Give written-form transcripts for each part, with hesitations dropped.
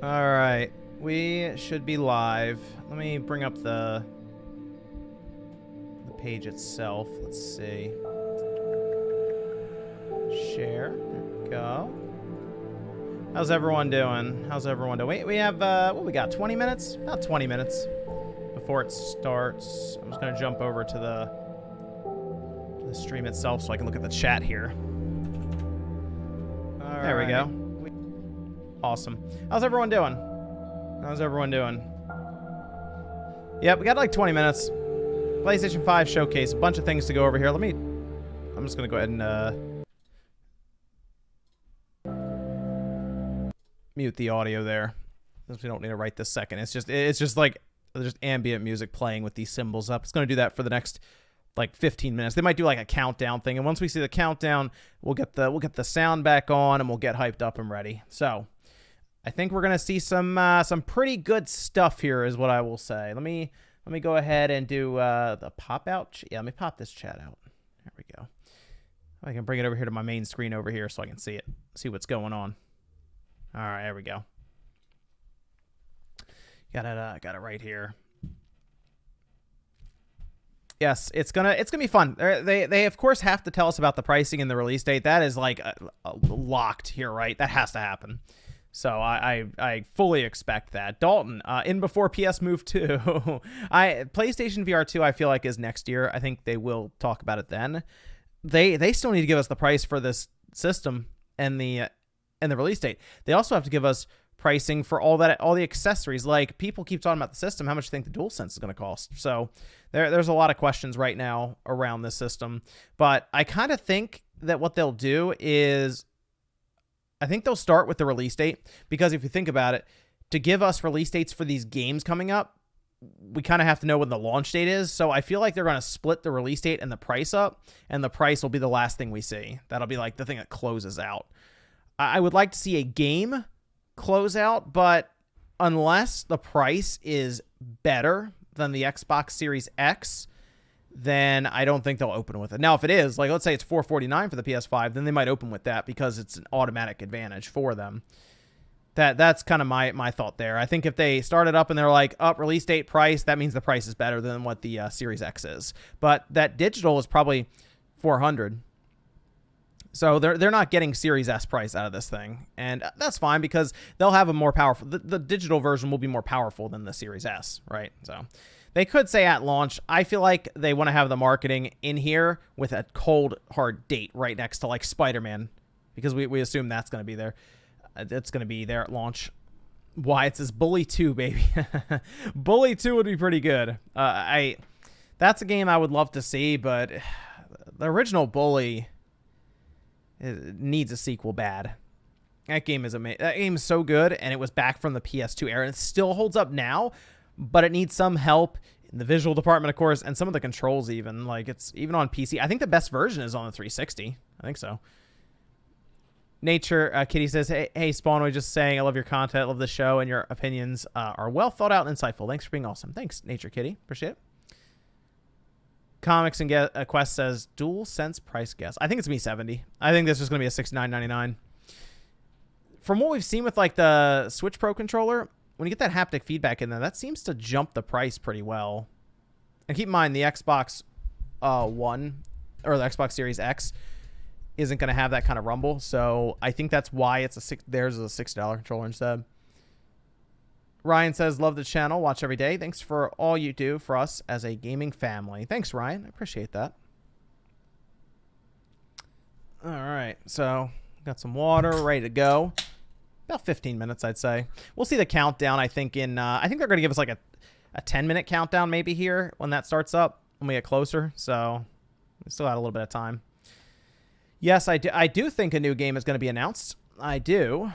All right, we should be live. Let me bring up the page itself. Let's see. Share. There we go. How's everyone doing? How's everyone doing? We have, what we got, 20 minutes? About 20 minutes before it starts. I'm just going to jump over to the stream itself so I can look at the chat here. There we go. Awesome. How's everyone doing? How's everyone doing? Yep, we got like 20 minutes. PlayStation 5 showcase. A bunch of things to go over here. I'm just going to go ahead and mute the audio there. Since we don't need to write this second. It's just like there's ambient music playing with these symbols up. It's going to do that for the next like 15 minutes. They might do like a countdown thing, and once we see the countdown, we'll get the sound back on and we'll get hyped up and ready. So I think we're gonna see some pretty good stuff here, is what I will say. Let me go ahead and do the pop out. Yeah, let me pop this chat out. There we go. I can bring it over here to my main screen over here so I can see it, see what's going on. All right, there we go. Got it right here. Yes, it's gonna be fun. They of course have to tell us about the pricing and the release date. That is like locked here, right? That has to happen. So I fully expect that. Dalton, in before PS Move 2. PlayStation VR 2 I feel like is next year. I think they will talk about it then. They still need to give us the price for this system and the release date. They also have to give us pricing for all the accessories. Like, people keep talking about the system. How much do you think the DualSense is going to cost? So there's a lot of questions right now around this system. But I kind of think that what they'll do is, I think they'll start with the release date, because if you think about it, to give us release dates for these games coming up, we kind of have to know when the launch date is. So I feel like they're going to split the release date and the price up, and the price will be the last thing we see. That'll be like the thing that closes out. I would like to see a game close out, but unless the price is better than the Xbox Series X, then I don't think they'll open with it. Now, if it is, like, let's say it's $449 for the PS5, then they might open with that because it's an automatic advantage for them. That's kind of my thought there. I think if they started up and they're like, up release date price, that means the price is better than what the Series X is. But that digital is probably $400. So they're not getting Series S price out of this thing. And that's fine, because they'll have a more powerful... The digital version will be more powerful than the Series S, right? So they could say at launch. I feel like they want to have the marketing in here with a cold, hard date right next to, like, Spider-Man, because we assume that's going to be there. It's going to be there at launch. Why? It says Bully 2, baby. Bully 2 would be pretty good. That's a game I would love to see, but the original Bully... it needs a sequel bad. That game is amazing. That game is so good, and it was back from the PS2 era. It still holds up now, but it needs some help in the visual department, of course, and some of the controls even. Like, it's even on PC. I think the best version is on the 360. I think so. Nature Kitty says, hey Spawn, we're just saying I love your content, love the show, and your opinions are well thought out and insightful. Thanks for being awesome. Thanks, Nature Kitty. Appreciate it. Comics and Quest says DualSense price guess. I think it's gonna be $70. I think this is gonna be a $69.99. From what we've seen with like the Switch Pro controller, when you get that haptic feedback in there, that seems to jump the price pretty well. And keep in mind, the Xbox One or the Xbox Series X isn't gonna have that kind of rumble. So I think that's why it's there's a $60 controller instead. Ryan says, love the channel, watch every day. Thanks for all you do for us as a gaming family. Thanks, Ryan. I appreciate that. All right, so got some water ready to go. About 15 minutes, I'd say. We'll see the countdown, I think, I think they're going to give us like a 10-minute countdown maybe here when that starts up, when we get closer. So we still got a little bit of time. Yes, I do think a new game is going to be announced. I do.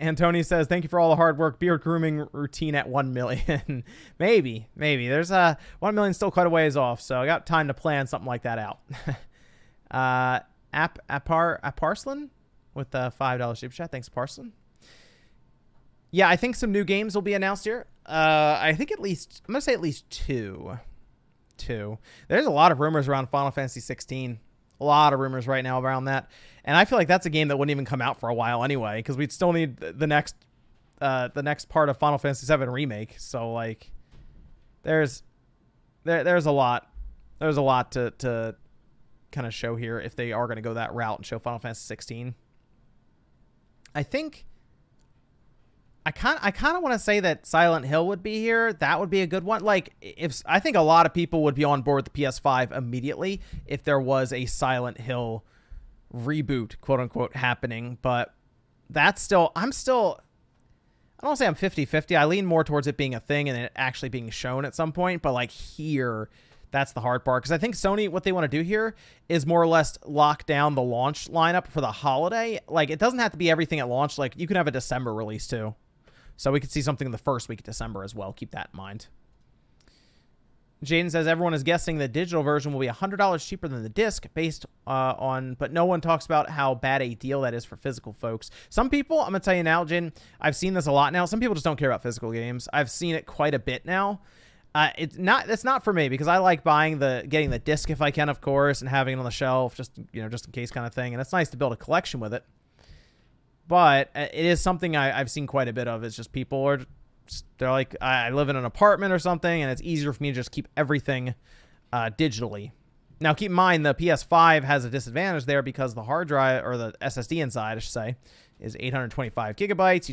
Antony says, thank you for all the hard work. Beard grooming routine at 1 million. maybe there's 1 million still quite a ways off, so I got time to plan something like that out. Parslan with the $5 super chat. Thanks, Parslan. Yeah, I think some new games will be announced here. I think I'm gonna say at least two. There's a lot of rumors around Final Fantasy 16. A lot of rumors right now around that. And I feel like that's a game that wouldn't even come out for a while anyway, because we'd still need the next part of Final Fantasy VII Remake. So like, there's a lot. There's a lot to kind of show here if they are going to go that route and show Final Fantasy 16. I think I kind of want to say that Silent Hill would be here. That would be a good one. Like, if I think a lot of people would be on board with the PS5 immediately if there was a Silent Hill reboot, quote unquote, happening. But that's still, I don't want to say I'm 50-50. I lean more towards it being a thing and it actually being shown at some point. But like here, that's the hard part. Because I think Sony, what they want to do here is more or less lock down the launch lineup for the holiday. Like, it doesn't have to be everything at launch. Like, you can have a December release too. So we could see something in the first week of December as well. Keep that in mind. Jaden says everyone is guessing the digital version will be $100 cheaper than the disc based but no one talks about how bad a deal that is for physical folks. Some people, I'm going to tell you now, Jaden, I've seen this a lot now. Some people just don't care about physical games. I've seen it quite a bit now. It's not for me because I like getting the disc if I can, of course, and having it on the shelf just in case kind of thing. And it's nice to build a collection with it. But it is something I've seen quite a bit of. It's just they're like, I live in an apartment or something, and it's easier for me to just keep everything digitally. Now, keep in mind, the PS5 has a disadvantage there because the hard drive, or the SSD inside, I should say, is 825 gigabytes.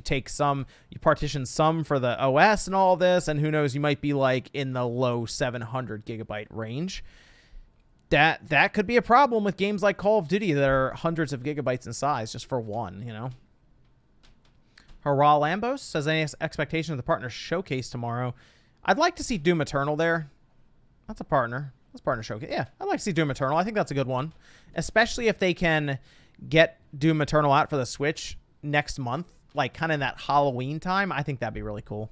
You partition some for the OS and all this, and who knows, you might be like in the low 700 gigabyte range. That could be a problem with games like Call of Duty that are hundreds of gigabytes in size just for one, Hurrah Lambos says, any expectation of the partner showcase tomorrow? I'd like to see Doom Eternal there. That's a partner. That's partner showcase. Yeah, I'd like to see Doom Eternal. I think that's a good one. Especially if they can get Doom Eternal out for the Switch next month, like kind of in that Halloween time. I think that'd be really cool.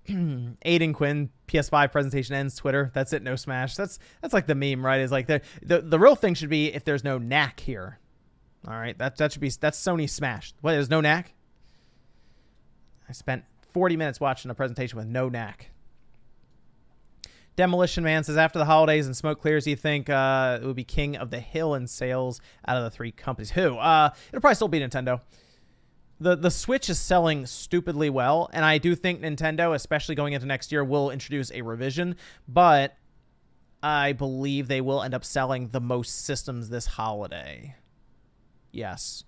Aiden Quinn, PS5 presentation ends, Twitter. That's it, no Smash. That's like the meme, right? Is like the real thing should be if there's no knack here. All right, that's Sony Smash. What, there's no knack? I spent 40 minutes watching a presentation with no knack. Demolition Man says, after the holidays and smoke clears, do you think it would be king of the hill in sales out of the three companies? Who? It'll probably still be Nintendo. The Switch is selling stupidly well, and I do think Nintendo, especially going into next year, will introduce a revision, but I believe they will end up selling the most systems this holiday. Yes.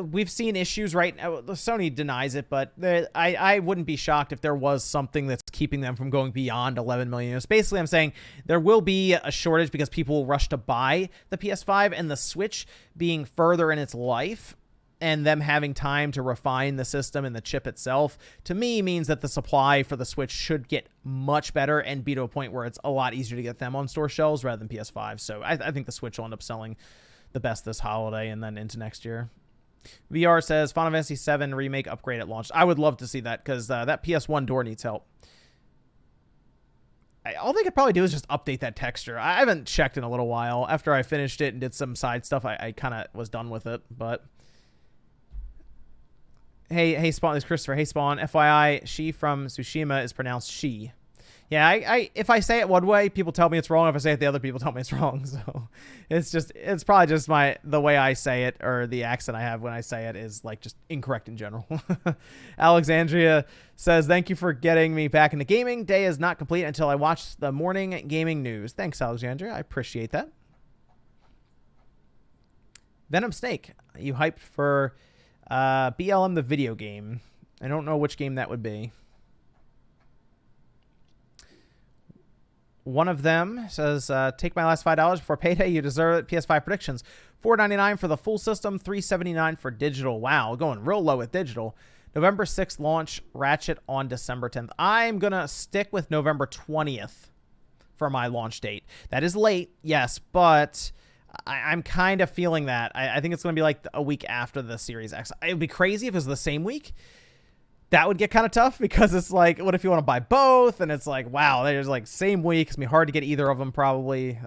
We've seen issues right now. Sony denies it, but I wouldn't be shocked if there was something that's keeping them from going beyond 11 million units. Basically, I'm saying there will be a shortage because people will rush to buy the PS5, and the Switch being further in its life and them having time to refine the system and the chip itself, to me, means that the supply for the Switch should get much better and be to a point where it's a lot easier to get them on store shelves rather than PS5. So I think the Switch will end up selling the best this holiday and then into next year. VR says, Final Fantasy VII Remake upgrade at launch. I would love to see that because that PS1 door needs help. All they could probably do is just update that texture. I haven't checked in a little while. After I finished it and did some side stuff, I kind of was done with it. But hey Spawn, this is Christopher. Hey Spawn, FYI, she from Tsushima is pronounced she. Yeah, I if I say it one way, people tell me it's wrong. If I say it the other, people tell me it's wrong. So it's probably just the way I say it, or the accent I have when I say it is like just incorrect in general. Alexandria says, thank you for getting me back into gaming. Day is not complete until I watch the morning gaming news. Thanks, Alexandria. I appreciate that. Venom Snake, you hyped for BLM the video game. I don't know which game that would be. One of them says, take my last $5 before payday. You deserve it. PS5 predictions. $4.99 for the full system, $3.79 for digital. Wow, going real low with digital. November 6th launch, Ratchet on December 10th. I'm going to stick with November 20th for my launch date. That is late, yes, but I'm kind of feeling that. I think it's going to be like a week after the Series X. It would be crazy if it was the same week. That would get kind of tough because it's like, what if you want to buy both? And it's like, wow, there's like same week. It's going to be hard to get either of them probably.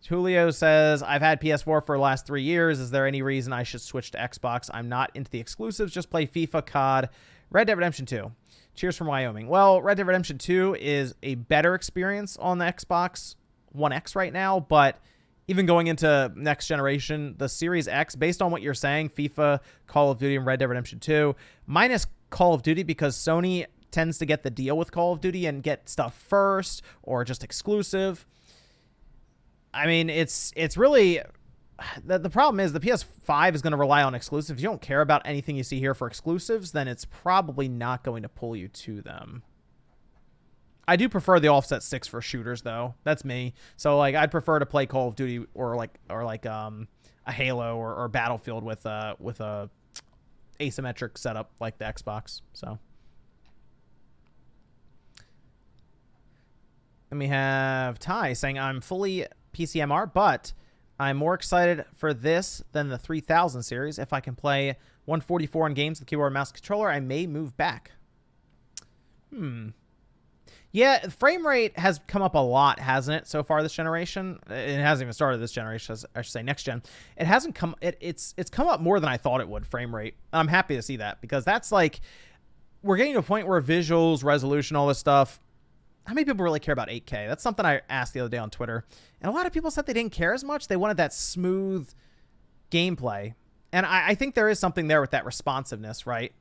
Julio says, I've had PS4 for the last 3 years. Is there any reason I should switch to Xbox? I'm not into the exclusives. Just play FIFA, COD, Red Dead Redemption 2. Cheers from Wyoming. Well, Red Dead Redemption 2 is a better experience on the Xbox One X right now, but even going into next generation, the Series X, based on what you're saying, FIFA, Call of Duty, and Red Dead Redemption 2, minus Call of Duty, because Sony tends to get the deal with Call of Duty and get stuff first or just exclusive. I mean, it's really... The problem is the PS5 is going to rely on exclusives. If you don't care about anything you see here for exclusives, then it's probably not going to pull you to them. I do prefer the offset sticks for shooters, though. That's me. So like, I'd prefer to play Call of Duty or a Halo or Battlefield with a asymmetric setup like the Xbox. So then we have Ty saying, I'm fully PCMR, but I'm more excited for this than the 3000 series. If I can play 144 on games with keyboard, mouse, controller, I may move back. Yeah, frame rate has come up a lot, hasn't it, so far this generation? It hasn't even started this generation, I should say next gen. It hasn't come... It's come up more than I thought it would, frame rate. I'm happy to see that, because that's like... We're getting to a point where visuals, resolution, all this stuff... How many people really care about 8K? That's something I asked the other day on Twitter. And a lot of people said they didn't care as much. They wanted that smooth gameplay. And I think there is something there with that responsiveness, right?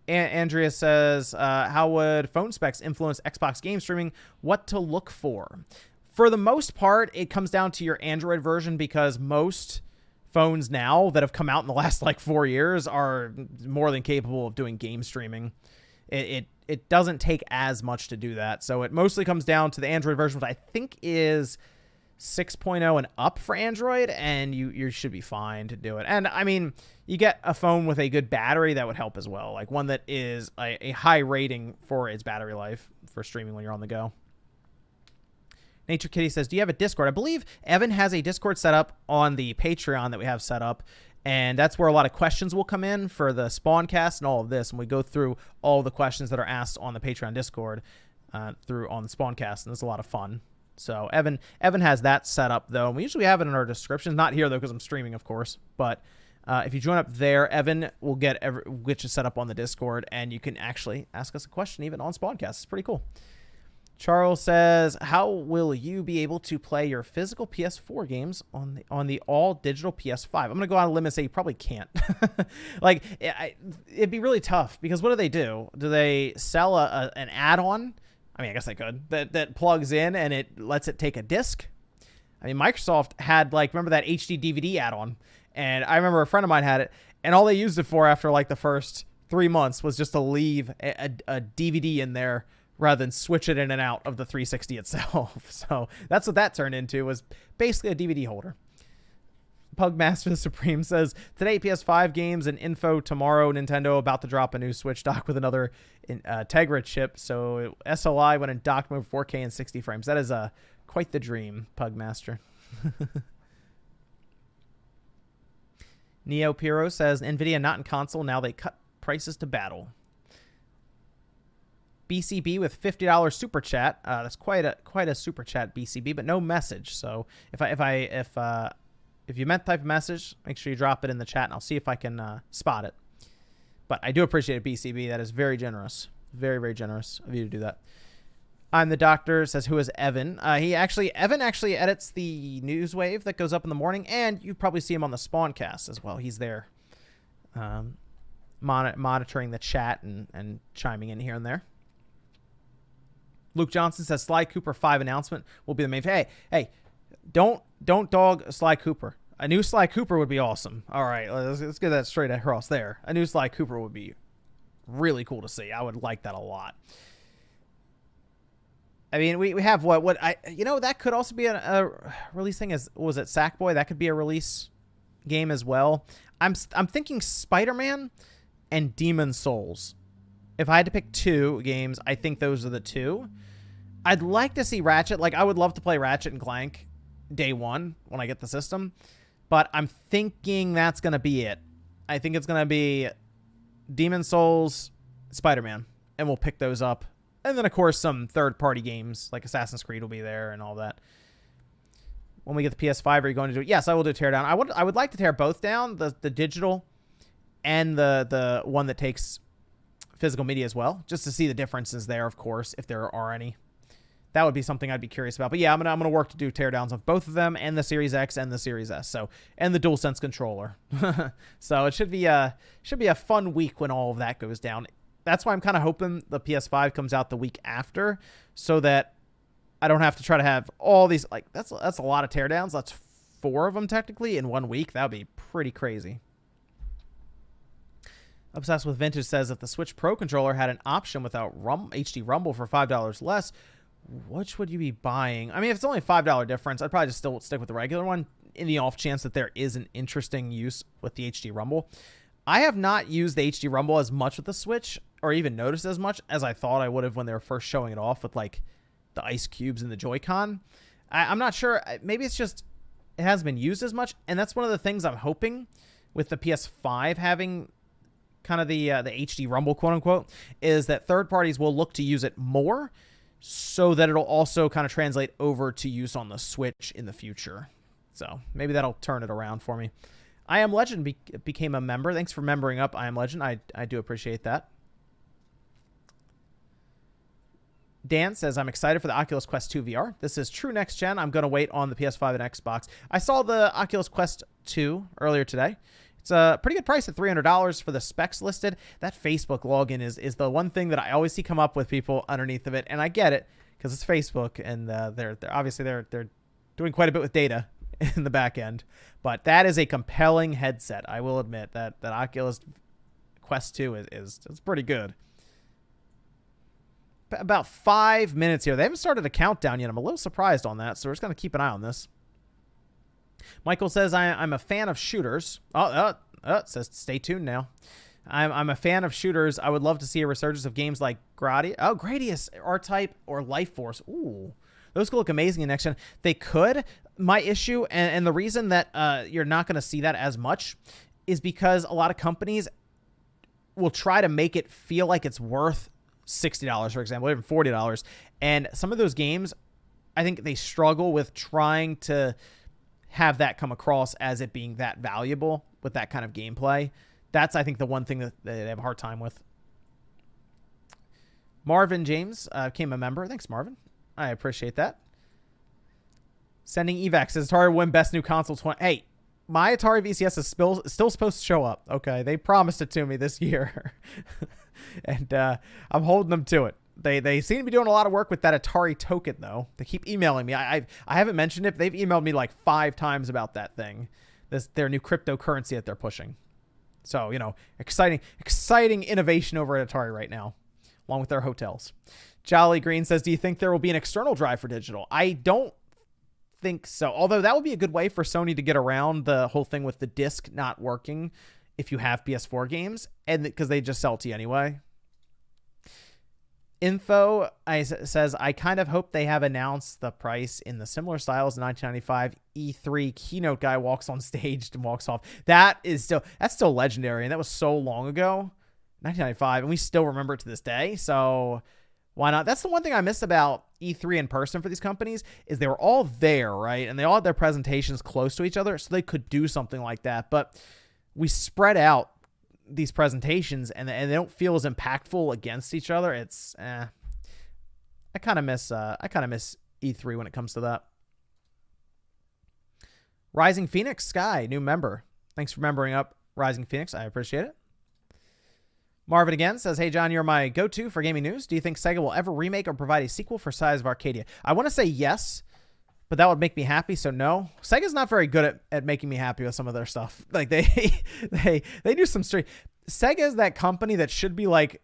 Andrea says, how would phone specs influence Xbox game streaming? What to look for? For the most part, it comes down to your Android version, because most phones now that have come out in the last like 4 years are more than capable of doing game streaming. It doesn't take as much to do that. So it mostly comes down to the Android version, which I think is 6.0 and up for Android, and you should be fine to do it. And I mean, you get a phone with a good battery, that would help as well. Like one that is a high rating for its battery life for streaming when you're on the go. Nature Kitty says, do you have a Discord? I believe Evan has a Discord set up on the Patreon that we have set up. And that's where a lot of questions will come in for the Spawncast and all of this. And we go through all the questions that are asked on the Patreon Discord on the Spawncast. And it's a lot of fun. So Evan has that set up, though. And we usually have it in our descriptions. Not here, though, because I'm streaming, of course. But if you join up there, Evan will get you set up on the Discord. And you can actually ask us a question even on Spawncast. It's pretty cool. Charles says, how will you be able to play your physical PS4 games on the all-digital PS5? I'm going to go on a limb and say you probably can't. Like, it'd be really tough, because what do? Do they sell an add-on? I mean, I guess they could. That plugs in and it lets it take a disc. I mean, Microsoft had, like, remember that HD DVD add-on? And I remember a friend of mine had it, and all they used it for after, like, the first 3 months was just to leave a DVD in there, rather than switch it in and out of the 360 itself. So that's what that turned into, was basically a DVD holder. Pugmaster Supreme says, today PS5 games and info, tomorrow Nintendo about to drop a new Switch dock with another Tegra chip. So SLI went in dock mode 4K and 60 frames. That is quite the dream, Pugmaster. Neo Piro says, Nvidia not in console, now they cut prices to battle. BCB with $50 super chat. That's quite a super chat, BCB, but no message. So if you meant to type a message, make sure you drop it in the chat, and I'll see if I can spot it. But I do appreciate it, BCB. That is very generous, very, very generous of you to do that. I'm the Doctor says, who is Evan? Evan actually edits the news wave that goes up in the morning, and you probably see him on the Spawncast as well. He's there, monitoring the chat and chiming in here and there. Luke Johnson says Sly Cooper 5 announcement will be the main. Hey, don't dog Sly Cooper. A new Sly Cooper would be awesome. All right, let's get that straight across there. A new Sly Cooper would be really cool to see. I would like that a lot. I mean, we have that could also be a release thing. Was it Sackboy? That could be a release game as well. I'm thinking Spider-Man and Demon's Souls. If I had to pick two games, I think those are the two. I'd like to see Ratchet. Like, I would love to play Ratchet and Clank day one when I get the system. But I'm thinking that's going to be it. I think it's going to be Demon's Souls, Spider-Man. And we'll pick those up. And then, of course, some third-party games like Assassin's Creed will be there and all that. When we get the PS5, are you going to do it? Yes, I will do teardown. I would like to tear both down, the digital and the one that takes physical media as well, just to see the differences there, of course, if there are any. that would be something I'd be curious about. But yeah, I'm gonna work to do teardowns of both of them, and the Series X and the Series S. So, and the DualSense controller. So it should be a fun week when all of that goes down. That's why I'm kind of hoping the PS5 comes out the week after, so that I don't have to try to have all these, like, that's a lot of teardowns. That's 4 of them technically in 1 week. That would be pretty crazy. Obsessed with Vintage says if the Switch Pro controller had an option without HD Rumble for $5 less, which would you be buying? I mean, if it's only a $5 difference, I'd probably just still stick with the regular one in the off chance that there is an interesting use with the HD Rumble. I have not used the HD Rumble as much with the Switch, or even noticed as much as I thought I would have when they were first showing it off with, like, the ice cubes and the Joy-Con. I'm not sure. Maybe it's just it hasn't been used as much, and that's one of the things I'm hoping with the PS5 having kind of the HD Rumble, quote-unquote, is that third parties will look to use it more, so that it'll also kind of translate over to use on the Switch in the future. So maybe that'll turn it around for me. I Am Legend became a member. Thanks for membering up, I Am Legend. I do appreciate that. Dan says, I'm excited for the Oculus Quest 2 VR. This is true next gen. I'm going to wait on the PS5 and Xbox. I saw the Oculus Quest 2 earlier today. It's a pretty good price at $300 for the specs listed. That Facebook login is the one thing that I always see come up with people underneath of it, and I get it because it's Facebook, and they're obviously they're doing quite a bit with data in the back end. But that is a compelling headset. I will admit that Oculus Quest 2 is pretty good. About 5 minutes here. They haven't started a countdown yet. I'm a little surprised on that, so we're just going to keep an eye on this. Michael says, I'm a fan of shooters. Says stay tuned now. I'm a fan of shooters. I would love to see a resurgence of games like Gradius, R-Type, or Life Force. Ooh, those could look amazing in next gen. They could. My issue, and the reason that you're not going to see that as much, is because a lot of companies will try to make it feel like it's worth $60, for example, even $40. And some of those games, I think they struggle with trying to have that come across as it being that valuable with that kind of gameplay. That's, I think, the one thing that they have a hard time with. Marvin James became a member. Thanks, Marvin. I appreciate that. Sending evacs. Says Atari win best new console 20. Hey, my Atari VCS is still supposed to show up. Okay, they promised it to me this year. And I'm holding them to it. They seem to be doing a lot of work with that Atari token, though. They keep emailing me. I haven't mentioned it. They've emailed me like 5 times about that thing. Their new cryptocurrency that they're pushing. So, exciting innovation over at Atari right now, along with their hotels. Jolly Green says, do you think there will be an external drive for digital? I don't think so. Although that would be a good way for Sony to get around the whole thing with the disc not working if you have PS4 games, and because they just sell to you anyway. Info says, I kind of hope they have announced the price in the similar style as the 1995 E3 keynote guy walks on stage and walks off. That's still legendary, and that was so long ago, 1995, and we still remember it to this day. So why not? That's the one thing I miss about E3 in person for these companies, is they were all there, right? And they all had their presentations close to each other, so they could do something like that. But we spread out these presentations, and they don't feel as impactful against each other. It's I kind of miss E3 when it comes to that. Rising Phoenix Sky, new member. Thanks for membering up, Rising Phoenix. I appreciate it. Marvin again says, hey John, you're my go-to for gaming news. Do you think Sega will ever remake or provide a sequel for Skies of Arcadia? I want to say yes, but that would make me happy, so no. Sega's not very good at making me happy with some of their stuff. Like they do some straight. Sega is that company that should be worth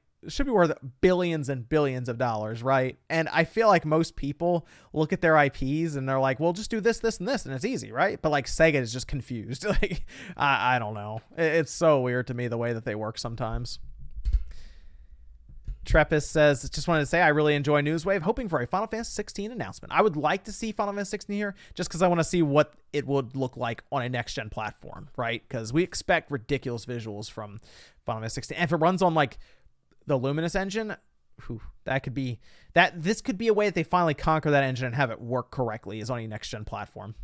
billions and billions of dollars, right? And I feel like most people look at their IPs and they're like, well, just do this, this, and this, and it's easy, right? But like Sega is just confused. Like I don't know. It's so weird to me the way that they work sometimes. Trepis says, just wanted to say I really enjoy Newswave, hoping for a Final Fantasy 16 announcement. I would like to see Final Fantasy 16 here just because I want to see what it would look like on a next-gen platform, right? Because we expect ridiculous visuals from Final Fantasy 16. And if it runs on like the Luminous engine, this could be a way that they finally conquer that engine and have it work correctly is on a next-gen platform.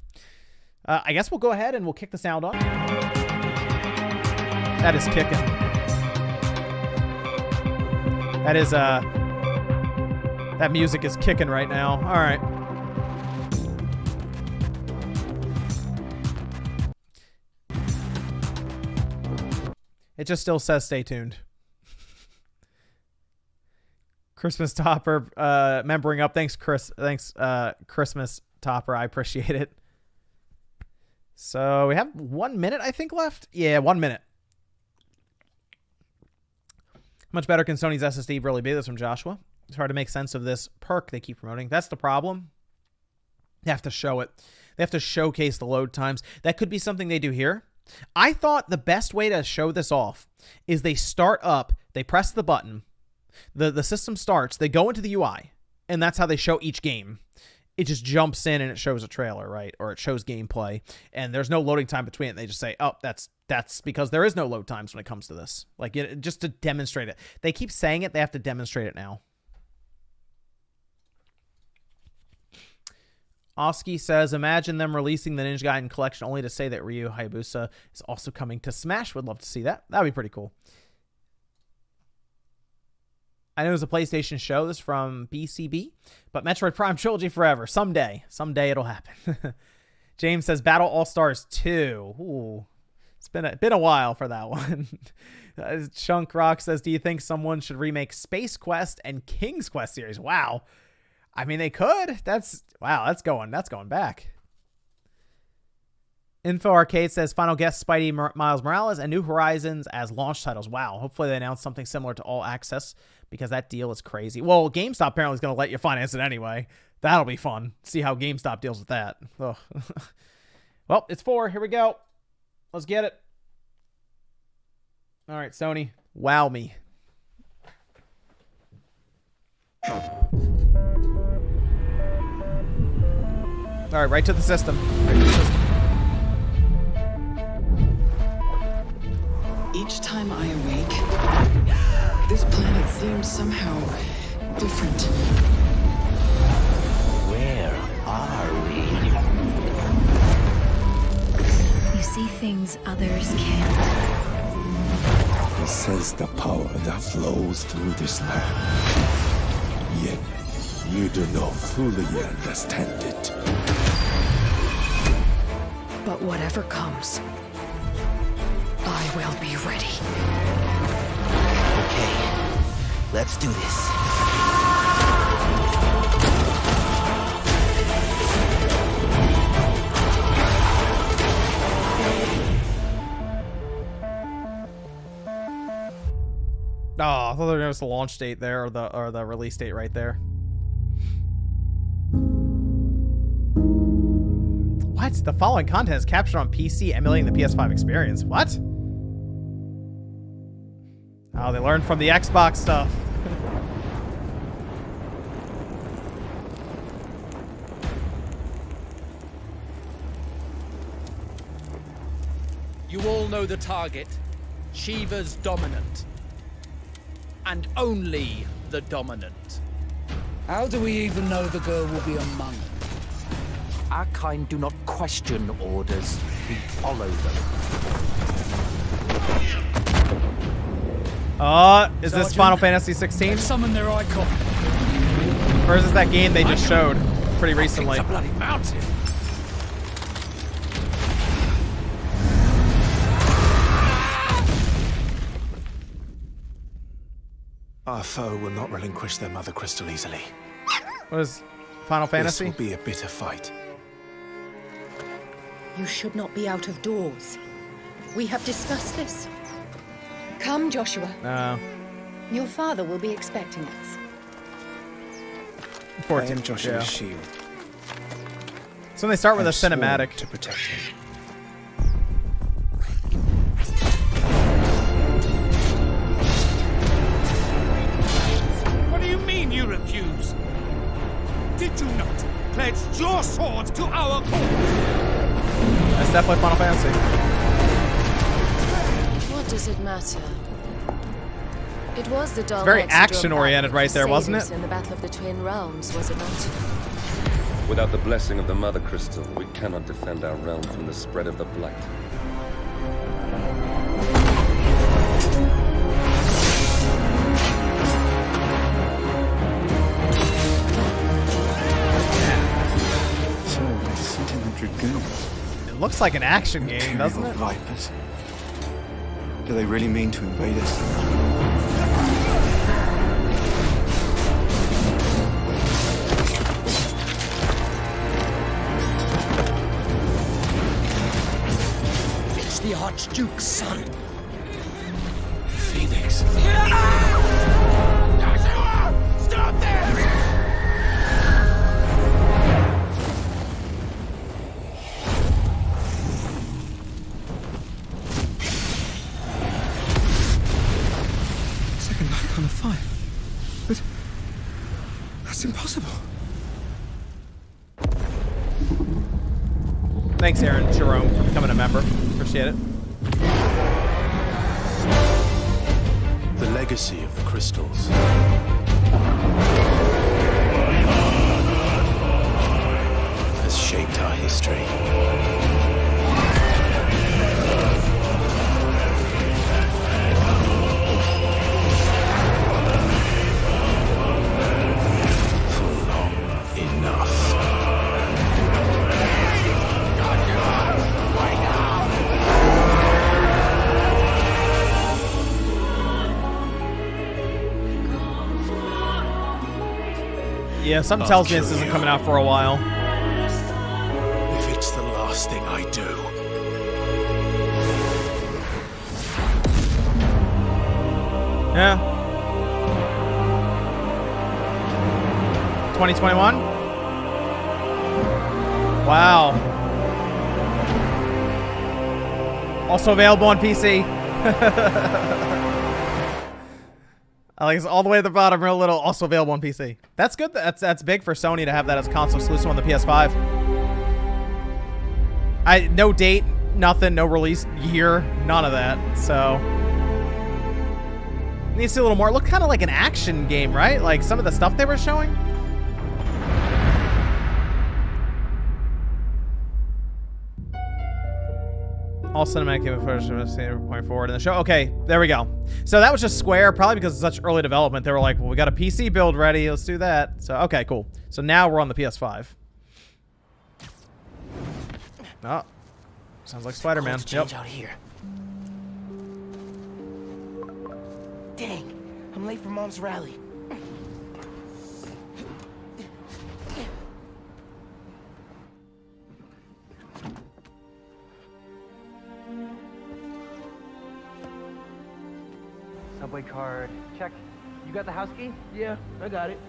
I guess we'll go ahead and we'll kick the sound up. That is kicking. That is That music is kicking right now. All right. It just still says stay tuned. Christmas Topper membering up. Thanks, Chris. Thanks, Christmas Topper. I appreciate it. So we have 1 minute, I think, left. Yeah, 1 minute. How much better can Sony's SSD really be? This from Joshua. It's hard to make sense of this perk they keep promoting. That's the problem. They have to show it. They have to showcase the load times. That could be something they do here. I thought the best way to show this off is they start up, they press the button, the system starts, they go into the UI, and that's how they show each game. It just jumps in and it shows a trailer, right? Or it shows gameplay, and there's no loading time between it. They just say, oh, that's because there is no load times when it comes to this. Like, just to demonstrate it. They keep saying it, they have to demonstrate it now. Oski says, imagine them releasing the Ninja Gaiden collection only to say that Ryu Hayabusa is also coming to Smash. Would love to see that. That would be pretty cool. I know it was a PlayStation show. This is from BCB. But Metroid Prime Trilogy forever. Someday. Someday it'll happen. James says, Battle All-Stars 2. Ooh. It's been a while for that one. Chunk Rock says, do you think someone should remake Space Quest and King's Quest series? Wow. I mean, they could. That's going back. Info Arcade says final guest Spidey Miles Morales and New Horizons as launch titles. Wow. Hopefully they announce something similar to All Access because that deal is crazy. Well, GameStop apparently is going to let you finance it anyway. That'll be fun. See how GameStop deals with that. Ugh. Well, it's 4. Here we go. Let's get it. All right, Sony. Wow me. All right, right to the system. Each time I awake, this planet seems somehow different. Where are we? You see things others can't. I sense the power that flows through this land. Yet, you do not fully understand it. But whatever comes, I will be ready. Okay, let's do this. Oh, I thought there was the launch date there, or the release date right there. What? The following content is captured on PC, emulating the PS5 experience. What? Oh, they learned from the Xbox stuff. You all know the target. Shiva's dominant. And only the dominant. How do we even know the girl will be among them? Our kind do not question orders, we follow them. Is this Final Fantasy 16? Summon their icon. Or is this that game they just showed pretty recently? It's a bloody mountain. Our foe will not relinquish their mother crystal easily. What is Final Fantasy? This will be a bitter fight. You should not be out of doors. We have discussed this. Come, Joshua. No. Your father will be expecting us. 14. I am Joshua's Yeah. shield. So they start with a I'm sworn cinematic. to protect him. What do you mean you refuse? Did you not pledge your sword to our cause? That's definitely Final Fantasy. What does it matter? It was the Daleks very who drove action-oriented back right there, wasn't Sabers it? In the Battle of the Twin Realms, was it not? Without the blessing of the Mother Crystal, we cannot defend our realm from the spread of the Blight. dragoons. It looks like an action game, doesn't it? Vipers. Do they really mean to invade us? It's the Archduke's son. The Phoenix. Stop there! Second light on a fire. But that's impossible. Thanks, Aaron Jerome, for becoming a member. Appreciate it. The legacy of the crystals. Has shaped our history. For long enough. Yeah, something tells me this isn't coming out for a while. If it's the last thing I do. Yeah. 2021? Wow. Also available on PC. I like it's all the way at the bottom, real little. Also available on PC. That's good. That's big for Sony to have that as console exclusive on the PS5. No date, nothing, no release year, none of that. So needs to see a little more. It looked kind of like an action game, right? Like some of the stuff they were showing. All cinematic game footage point forward in the show. Okay, there we go. So that was just Square, probably because it's such early development. They were like, well, we got a PC build ready. Let's do that. So, okay, cool. So now we're on the PS5. Oh, sounds like Spider-Man. Yep. Out here. Dang, I'm late for Mom's rally. Subway card. Check. You got the house key? Yeah, I got it.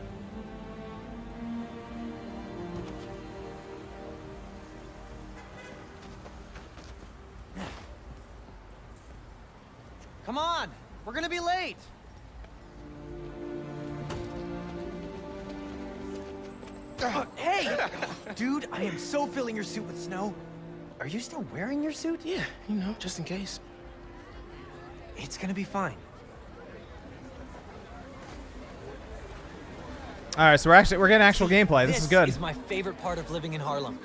Come on! We're gonna be late! Hey! Dude, I am so filling your suit with snow. Are you still wearing your suit? Yeah, you know, just in case. It's gonna be fine. All right, so we're getting actual gameplay. This is good. This is my favorite part of living in Harlem.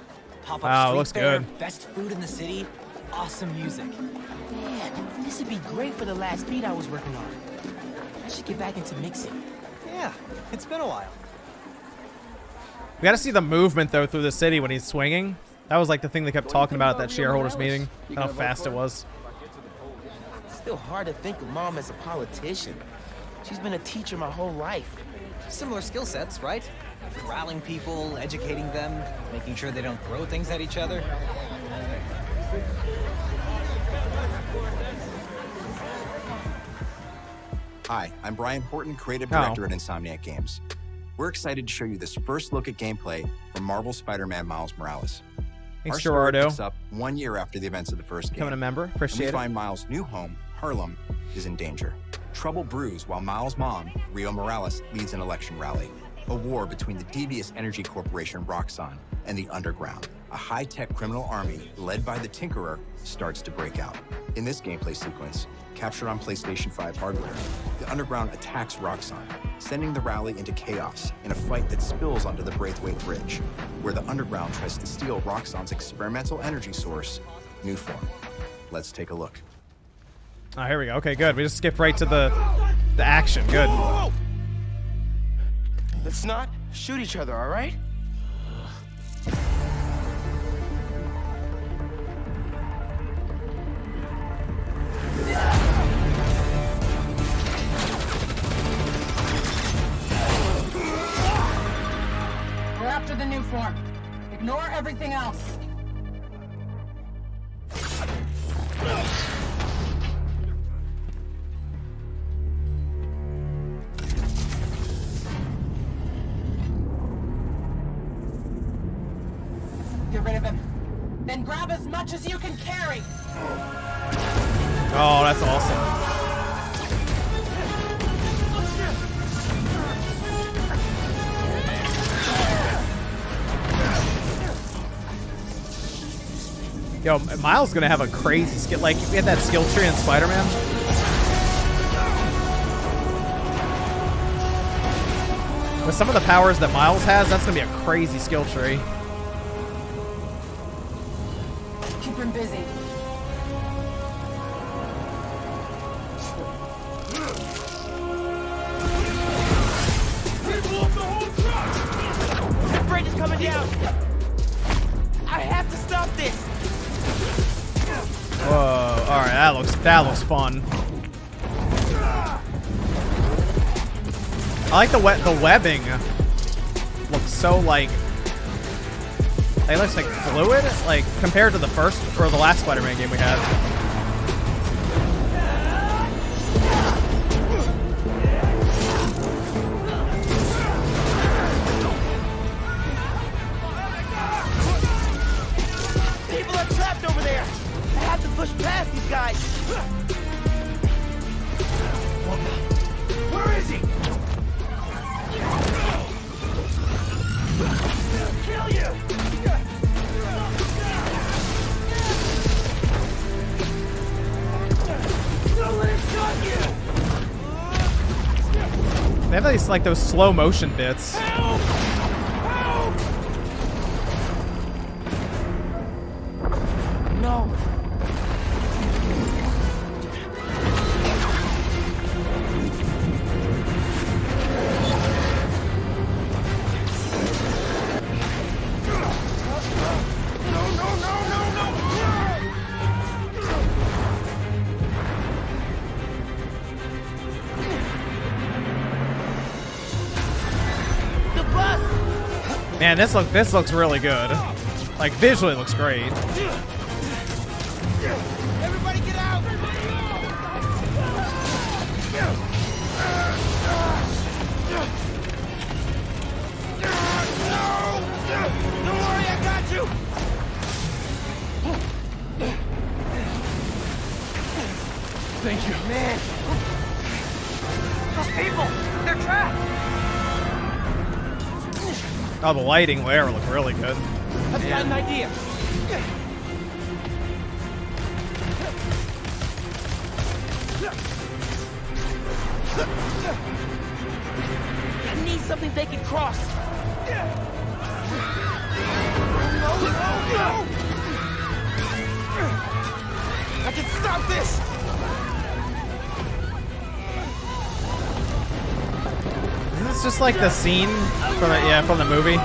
Pop-up Wow, street looks fair, good. Best food in the city, awesome music. Man, this would be great for the last beat I was working on. I should get back into mixing. Yeah, it's been a while. We got to see the movement though through the city when he's swinging. That was like the thing they kept talking about at that shareholders meeting. How fast it was. It's still hard to think of Mom as a politician. She's been a teacher my whole life. Similar skill sets, right? Corralling people, educating them, making sure they don't throw things at each other. Hi, I'm Brian Horton, Creative Director at Insomniac Games. We're excited to show you this first look at gameplay from Marvel's Spider-Man Miles Morales. Thanks, Our story Gerardo. picks up 1 year after the events of the first game. Becoming a member. Appreciate and we it. find Miles' new home, Harlem, is in danger. Trouble brews while Miles' mom, Rio Morales, leads an election rally. A war between the devious energy corporation Roxxon and the Underground, a high-tech criminal army led by the Tinkerer, starts to break out. In this gameplay sequence, captured on PlayStation 5 hardware, the Underground attacks Roxxon, sending the rally into chaos in a fight that spills onto the Braithwaite Bridge, where the Underground tries to steal Roxxon's experimental energy source, Newform. Let's take a look. Oh, here we go. Okay, good. We just skipped right to the action. Good. Let's not shoot each other, all right? Ignore. Ignore everything else. Get rid of him. Then grab as much as you can carry. Oh, that's awesome. Yo, Miles gonna have a crazy skill. Like, we had that skill tree in Spider-Man. With some of the powers that Miles has, that's gonna be a crazy skill tree. Keep him busy. That bridge is coming down. I have to stop this. Whoa! All right, that looks fun. I like the webbing. Looks so like it looks like fluid, like compared to the first or the last Spider-Man game we had. People are trapped over there. I have to push past these guys. Where is he? Kill you! Don't let him shot you! They have these like those slow motion bits. Help! Help! No. Man, this looks really good. Like visually, it looks great. Everybody get out! Don't worry, I got you! Thank you. Man! Those people! They're trapped! Oh, the lighting there look really good. I've got an idea. I need something they can cross. No. I can stop this. Isn't this just like the scene from the movie?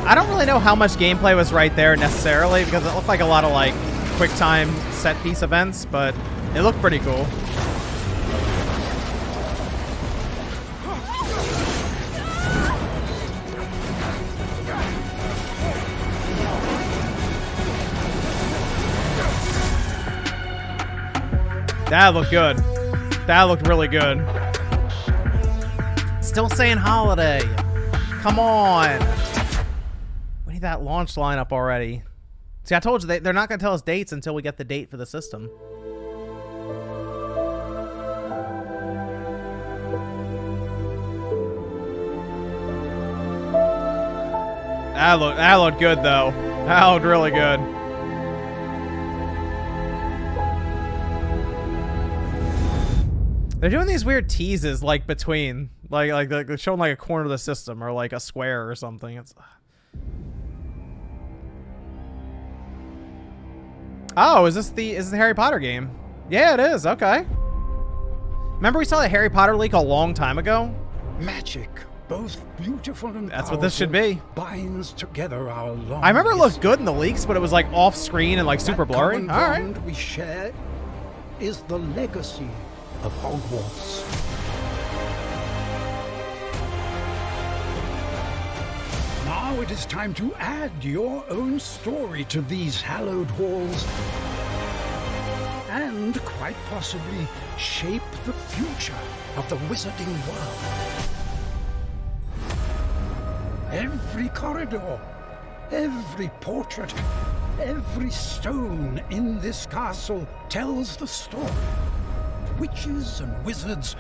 I don't really know how much gameplay was right there necessarily because it looked like a lot of like quick time set piece events, but it looked pretty cool. That looked good. That looked really good. Still saying holiday. Come on. We need that launch lineup already. See, I told you they're not going to tell us dates until we get the date for the system. That looked good though. That looked really good. They're doing these weird teases like between, like they're showing like a corner of the system or like a square or something. It's. Oh, is this the Harry Potter game? Yeah, it is. Okay. Remember we saw the Harry Potter leak a long time ago? Magic. both beautiful and That's what this should be. binds together our long I remember it looked good in the leaks, but it was like off screen and like super blurry. common All right. bond we share is the legacy of Hogwarts. Now it is time to add your own story to these hallowed halls and quite possibly shape the future of the wizarding world. Every corridor, every portrait, every stone in this castle tells the story of witches and wizards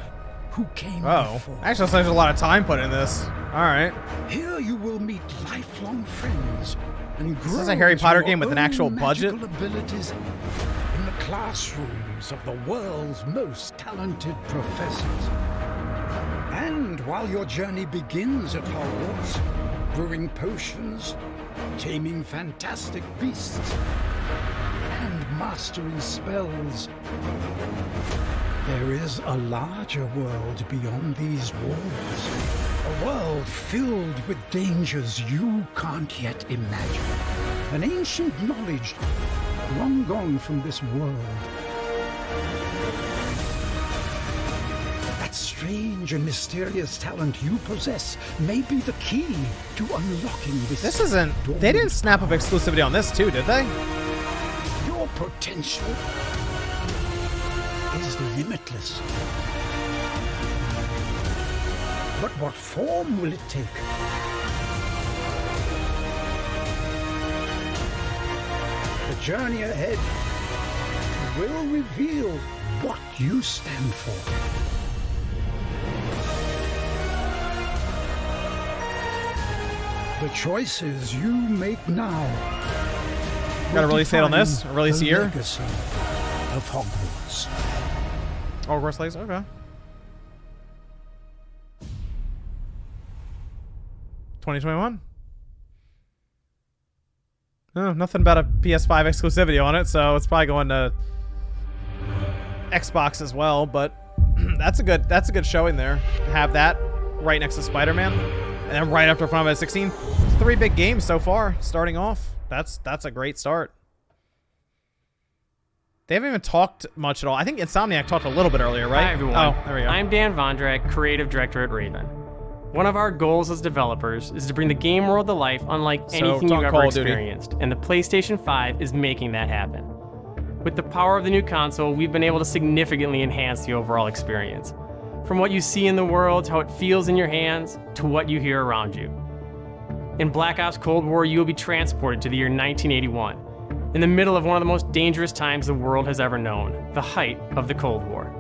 who came before. Actually, there's a lot of time put in this. All right. Here you will meet lifelong friends and grow This is a Harry into Potter your game with an own actual budget. magical abilities in the classrooms of the world's most talented professors. And while your journey begins at Hogwarts, brewing potions, taming fantastic beasts, and mastering spells, there is a larger world beyond these walls. A world filled with dangers you can't yet imagine. An ancient knowledge long gone from this world. That strange and mysterious talent you possess may be the key to unlocking this. This isn't. They didn't snap up exclusivity on this too, did they? Your potential is limitless. But what form will it take? The journey ahead will reveal what you stand for. The choices you make now. Got a release date on this? A release year? Legacy of Hogwarts. Oh, Hogwarts Legacy. Okay. 2021. Oh, nothing about a PS5 exclusivity on it, so it's probably going to Xbox as well. But that's a good showing there. Have that right next to Spider-Man, and then right after Final Fantasy 16. 3 big games so far, starting off. That's a great start. They haven't even talked much at all. I think Insomniac talked a little bit earlier, right? Hi, everyone. Oh, there we go. I'm Dan Vondrak, creative director at Raven. One of our goals as developers is to bring the game world to life unlike anything you've ever experienced, and the PlayStation 5 is making that happen. With the power of the new console, we've been able to significantly enhance the overall experience. From what you see in the world, to how it feels in your hands, to what you hear around you. In Black Ops Cold War, you will be transported to the year 1981, in the middle of one of the most dangerous times the world has ever known, the height of the Cold War.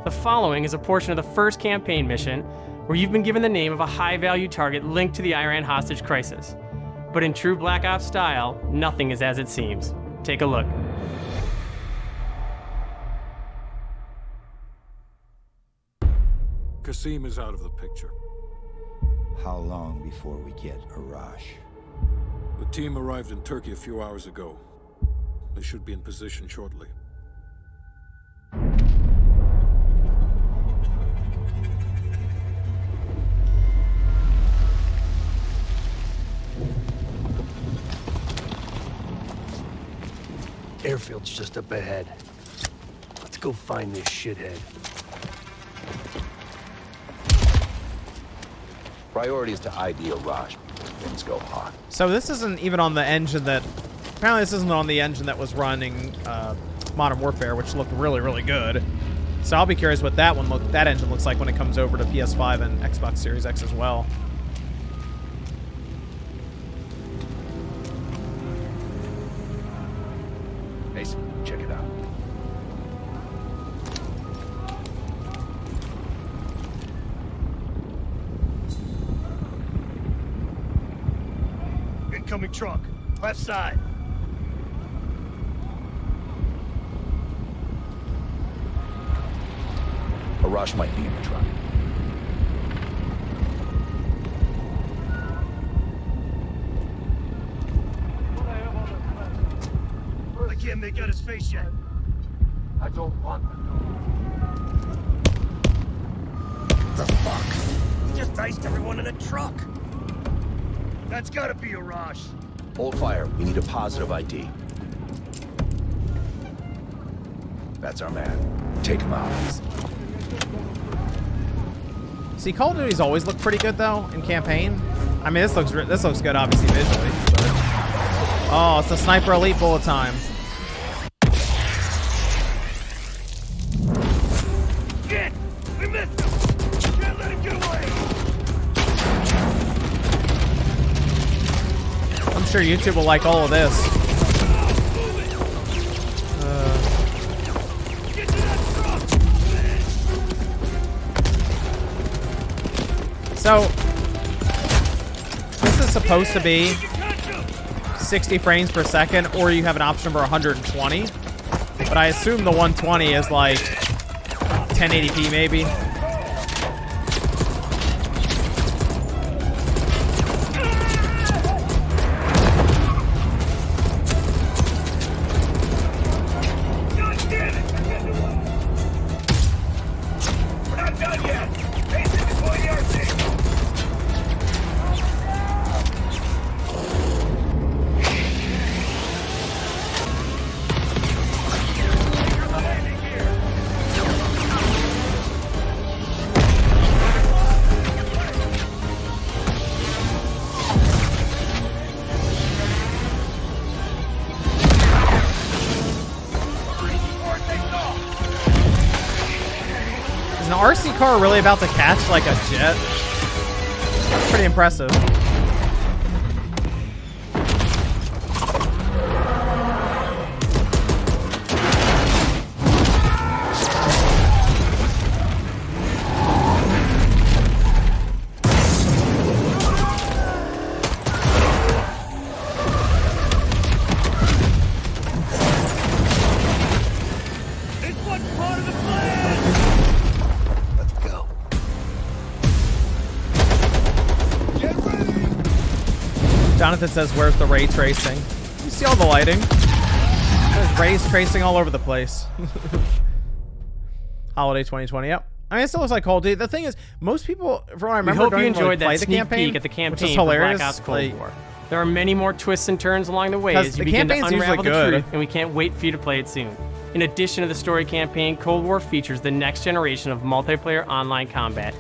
The following is a portion of the first campaign mission where you've been given the name of a high-value target linked to the Iran hostage crisis. But in true Black Ops style, nothing is as it seems. Take a look. Kasim is out of the picture. How long before we get Arash? The team arrived in Turkey a few hours ago. They should be in position shortly. Airfield's just up ahead. Let's go find this shithead. Priority is to ID Arash before things go hot. So this isn't even on the engine that... Apparently this isn't on the engine that was running Modern Warfare, which looked really, really good. So I'll be curious what that engine looks like when it comes over to PS5 and Xbox Series X as well. Mason, check it out. Incoming truck, left side. Arash might be in the truck. I can't make out his face yet. I don't want to know. The fuck? Just iced everyone in a truck. That's gotta be a Rosh. Hold fire. We need a positive ID. That's our man. Take him out. See, Call of Duty's always looked pretty good though in campaign. I mean, this looks good, obviously visually. But... Oh, it's the Sniper Elite bullet time. Shit! We missed him! Can't let him get away! I'm sure YouTube will like all of this. So, this is supposed to be 60 frames per second, or you have an option for 120. But I assume the 120 is like 1080p maybe. RC car really about to catch like a jet? That's pretty impressive. Jonathan says, where's the ray tracing? You see all the lighting? There's rays tracing all over the place. Holiday 2020, yep. I mean, it still looks like Call of Duty. The thing is, most people, from what I remember, hope you enjoyed really that sneak peek at the campaign for Black Ops Cold War. There are many more twists and turns along the way as you begin to unravel the truth, and we can't wait for you to play it soon. In addition to the story campaign, Cold War features the next generation of multiplayer online combat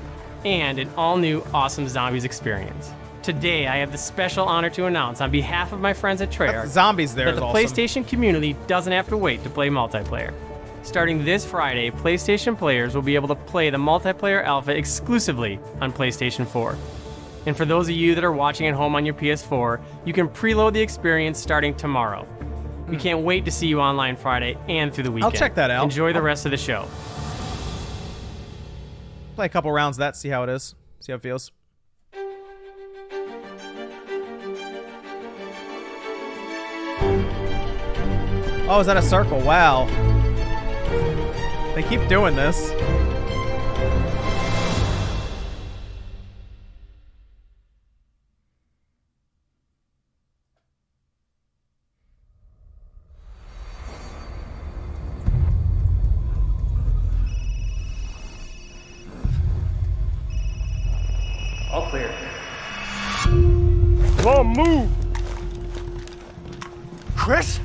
and an all-new awesome zombies experience. Today, I have the special honor to announce on behalf of my friends at Treyarch zombies there that the awesome. PlayStation community doesn't have to wait to play multiplayer. Starting this Friday, PlayStation players will be able to play the multiplayer alpha exclusively on PlayStation 4. And for those of you that are watching at home on your PS4, you can preload the experience starting tomorrow. We can't wait to see you online Friday and through the weekend. I'll check that out. Enjoy the rest of the show. Play a couple rounds of that, see how it is. See how it feels. Oh, is that a circle? Wow. They keep doing this. All clear. Whoa, move! Chris?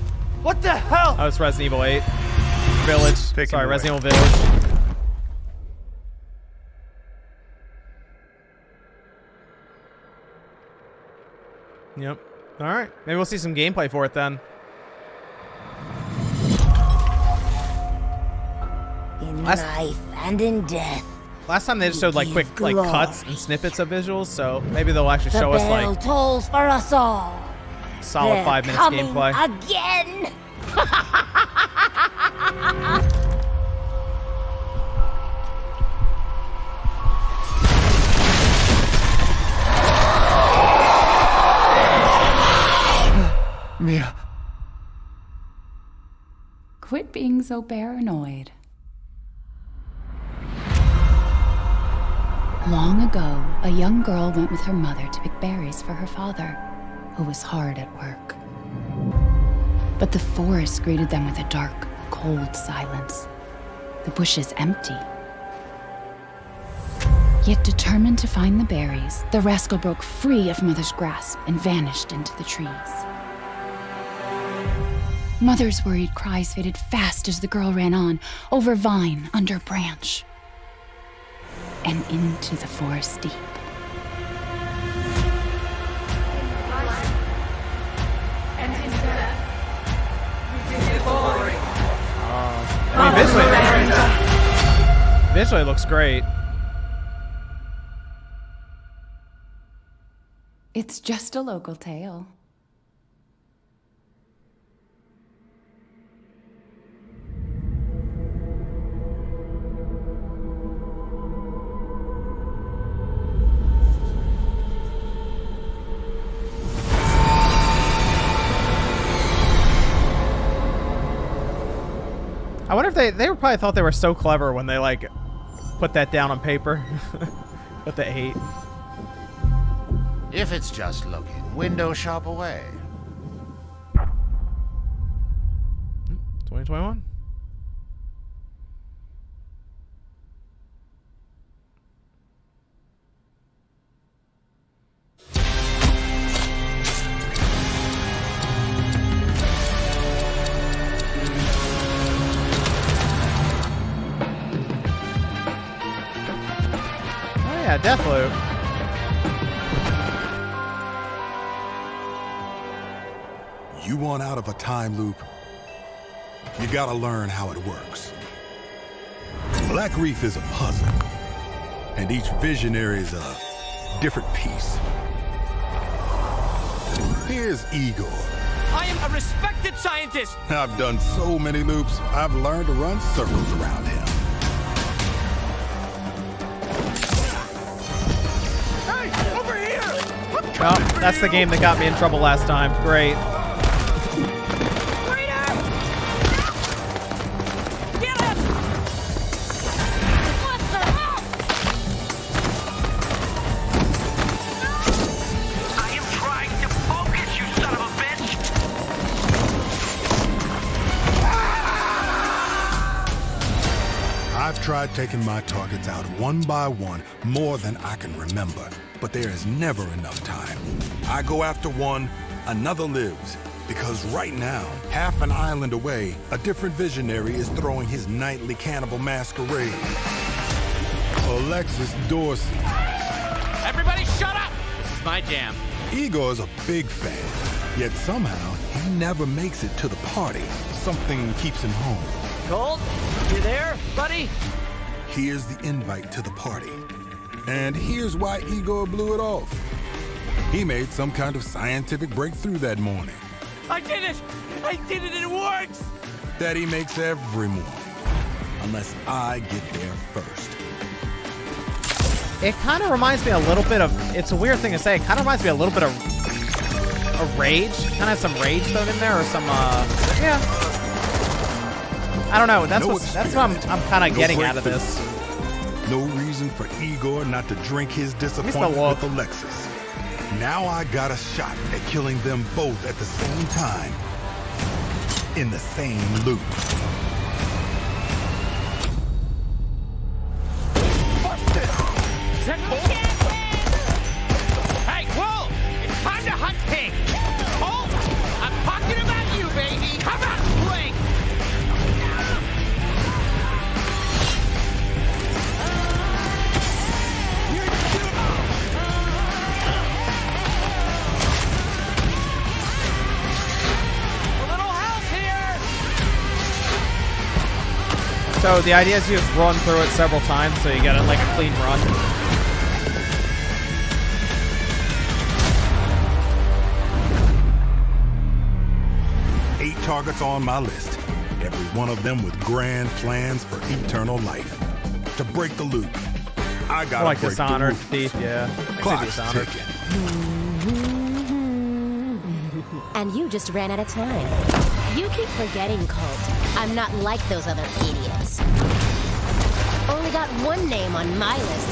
What the hell? Oh, it's Resident Evil 8. Village. Sorry, Resident Evil Village. Yep. Alright. Maybe we'll see some gameplay for it then. In life and in death. Last time they just showed like quick like cuts and snippets of visuals, so maybe they'll actually show us like the bell tolls for us all. solid They're 5 minutes coming gameplay. Again. Mia. Quit being so paranoid. Long ago, a young girl went with her mother to pick berries for her father, who was hard at work. But the forest greeted them with a dark, cold silence. The bushes empty. Yet determined to find the berries, the rascal broke free of Mother's grasp and vanished into the trees. Mother's worried cries faded fast as the girl ran on, over vine, under branch, and into the forest deep. I mean, visually it looks great. It's just a local tale. I wonder if they probably thought they were so clever when they like put that down on paper. What they ate. If it's just looking, window shop away. 2021. Yeah, Deathloop. You want out of a time loop? You gotta learn how it works. Black Reef is a puzzle, and each visionary is a different piece. Here's Igor. I am a respected scientist! I've done so many loops, I've learned to run circles around him. Well, that's the game that got me in trouble last time. Great. I am trying to focus, you son of a bitch! I've tried taking my targets out one by one more than I can remember. But there is never enough time. I go after one, another lives. Because right now, half an island away, a different visionary is throwing his nightly cannibal masquerade. Alexis Dorsey. Everybody shut up! This is my jam. Igor's a big fan, yet somehow he never makes it to the party. Something keeps him home. Gold, you there, buddy? Here's the invite to the party. And here's why Igor blew it off. He made some kind of scientific breakthrough that morning. I did it! I did it, it works! That he makes every morning. Unless I get there first. It kind of reminds me a little bit of, it's a weird thing to say, it kind of reminds me a little bit of a Rage. Kind of some Rage thrown in there, or some, yeah. I don't know, that's what I'm kind of getting out of this. No reason for Igor not to drink his disappointment with Alexis. Now I got a shot at killing them both at the same time. In the same loop. Hey, Wolf! It's time to hunt pig! Wolf! I'm talking about you, baby! Come on, swing! So the idea is you just run through it several times, so you get like a clean run. Eight targets on my list. Every one of them with grand plans for eternal life. To break the loop, I gotta like break Dishonored, the Thief, yeah. Clock's Dishonored. ticking. And you just ran out of time. You keep forgetting, Colt. I'm not like those other idiots. Only got one name on my list.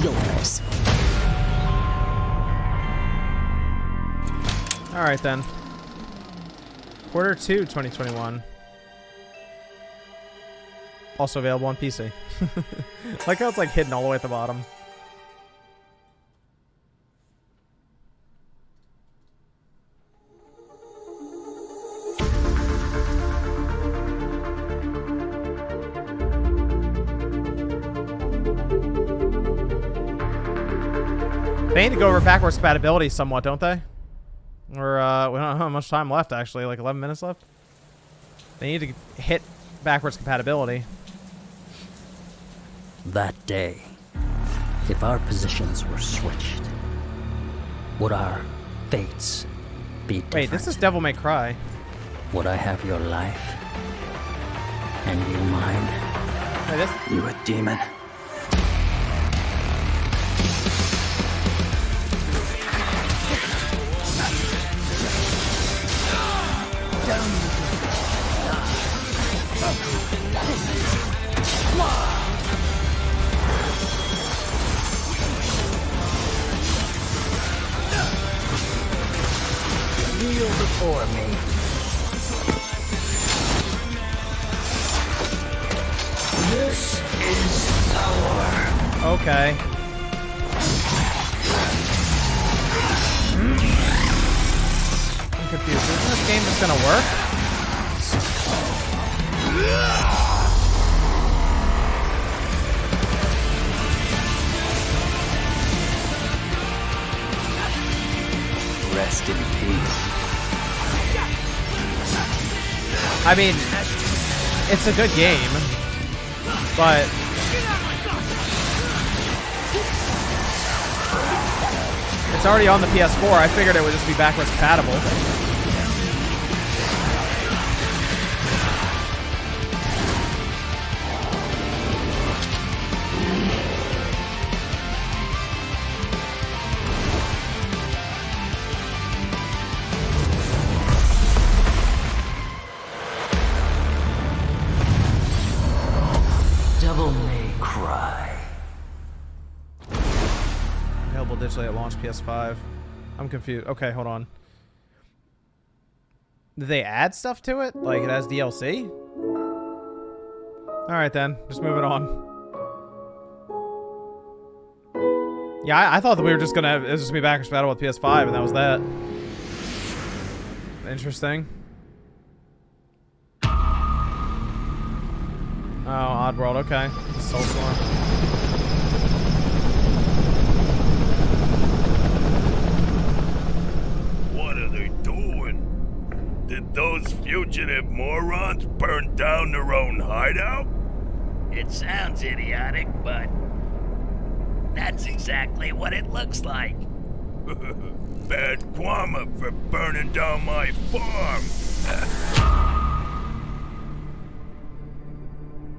Yours. All right, then. Quarter 2, 2021. Also available on PC. Like how it's like hidden all the way at the bottom. They need to go over backwards compatibility somewhat, don't they? Or, we don't know how much time left, actually. Like 11 minutes left? They need to hit backwards compatibility. That day, if our positions were switched, would our fates be different? Wait, this is Devil May Cry. Would I have your life? And you mine? Wait, this... You a demon? Kneel before me. This is power. Okay. I'm confused. Isn't this game just gonna work? Rest in peace. I mean, it's a good game, but it's already on the PS4. I figured it would just be backwards compatible. Devil May Cry. Available digitally at launch PS5. I'm confused. Okay, hold on. Did they add stuff to it? Like it has DLC? Alright then, just move it on. Yeah, I thought that we were just gonna have, it was just gonna be backwards compatible with PS5 and that was that. Interesting. Oh, Oddworld, okay. Soulstorm. What are they doing? Did those fugitive morons burn down their own hideout? It sounds idiotic, but that's exactly what it looks like. Bad karma for burning down my farm.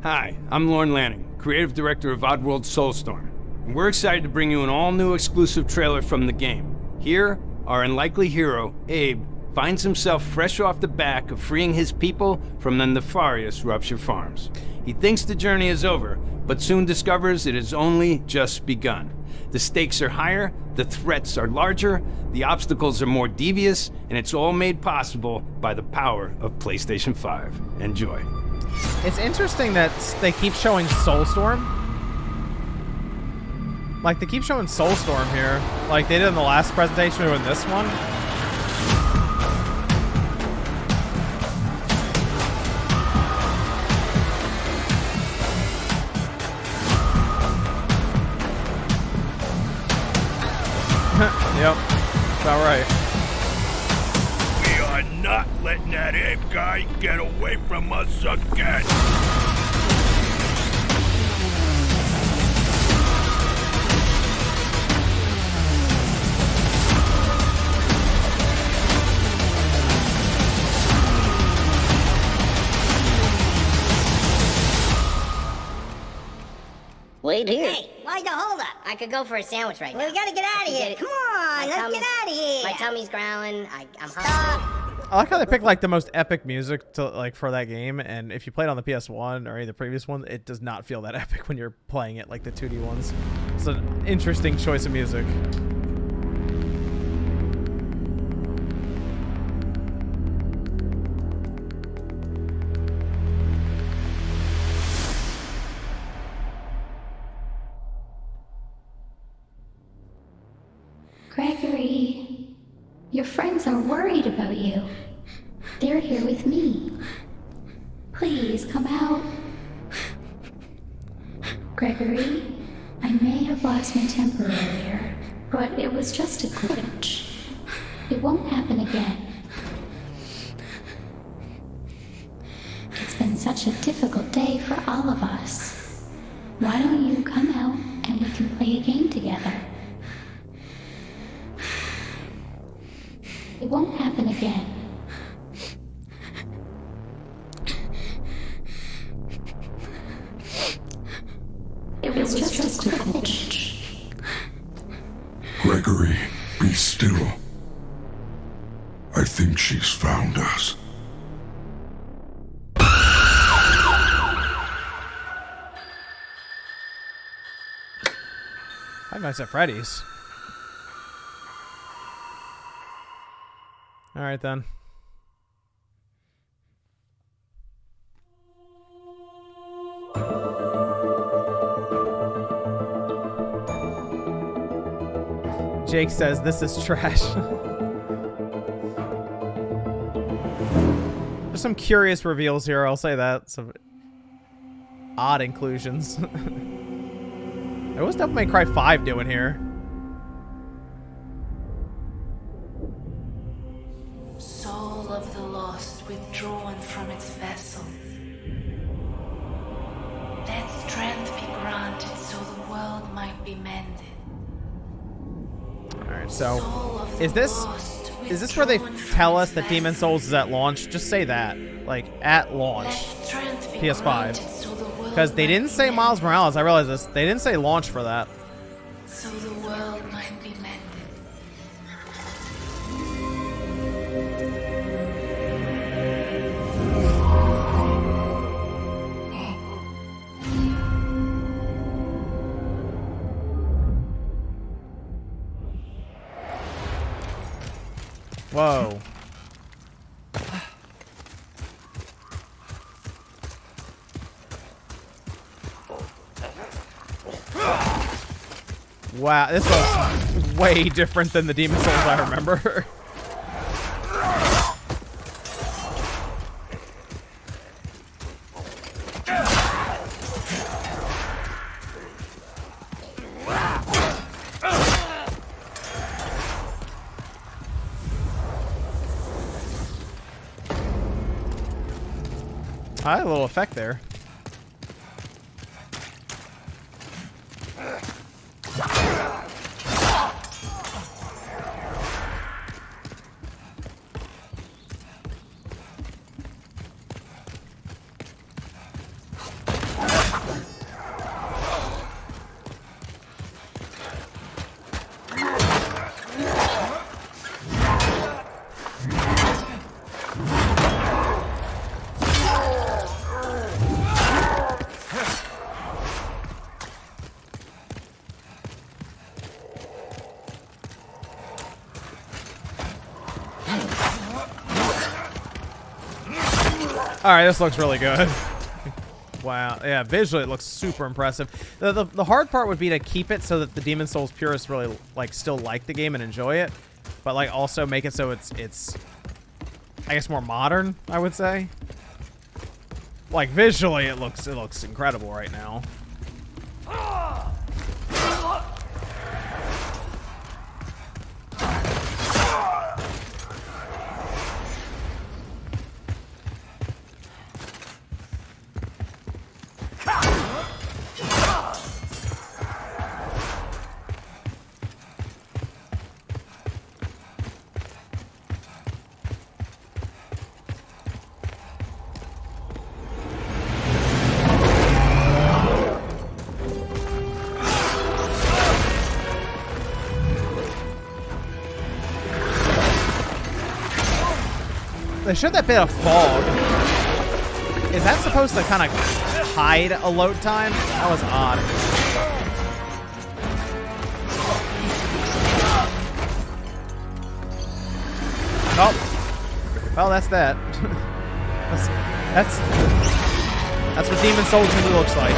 Hi, I'm Lorne Lanning, creative director of Oddworld Soulstorm, and we're excited to bring you an all-new exclusive trailer from the game. Here, our unlikely hero, Abe, finds himself fresh off the back of freeing his people from the nefarious Rupture Farms. He thinks the journey is over, but soon discovers it has only just begun. The stakes are higher, the threats are larger, the obstacles are more devious, and it's all made possible by the power of PlayStation 5. Enjoy. It's interesting that they keep showing Soulstorm. Like, they keep showing Soulstorm here. Like they did in the last presentation or in this one. Yep, about right. We are not letting that ape guy get away from us again. Wait here. Hey, why the hold up? I could go for a sandwich right now. We gotta get out of here. Come on, let's get out of here. My tummy's growling. I'm hungry. I like how they picked like the most epic music to like for that game, and if you played on the PS1 or any of the previous ones, it does not feel that epic when you're playing it like the 2D ones. It's an interesting choice of music. Your friends are worried about you. They're here with me. Please, come out. Gregory, I may have lost my temper earlier, but it was just a glitch. It won't happen again. It's been such a difficult day for all of us. Why don't you come out and we can play a game together? It won't happen again. It was just a glitch. Gregory, be still. I think she's found us. Five Nights at Freddy's. All right then. Jake says this is trash. There's some curious reveals here, I'll say that. Some odd inclusions. What's Devil May Cry 5 doing here? Soul of the lost withdrawn from its vessel. Let strength be granted so the world might be mended. Alright, so is this where they tell us that Demon Souls is at launch? Just say that. Like, at launch. PS5. Because they didn't say Miles Morales, I realize this. They didn't say launch for that. So the world might be mended. Whoa. Wow, this looks way different than the Demon Souls I remember. I had a little effect there. Alright, this looks really good. Wow. Yeah, visually it looks super impressive. The hard part would be to keep it so that the Demon Souls purists really like still like the game and enjoy it, but like also make it so it's I guess more modern, I would say. Like visually it looks incredible right now. They showed that bit of fog. Is that supposed to kind of hide a load time? That was odd. Oh. Well, that's that. That's what Demon Souls really looks like.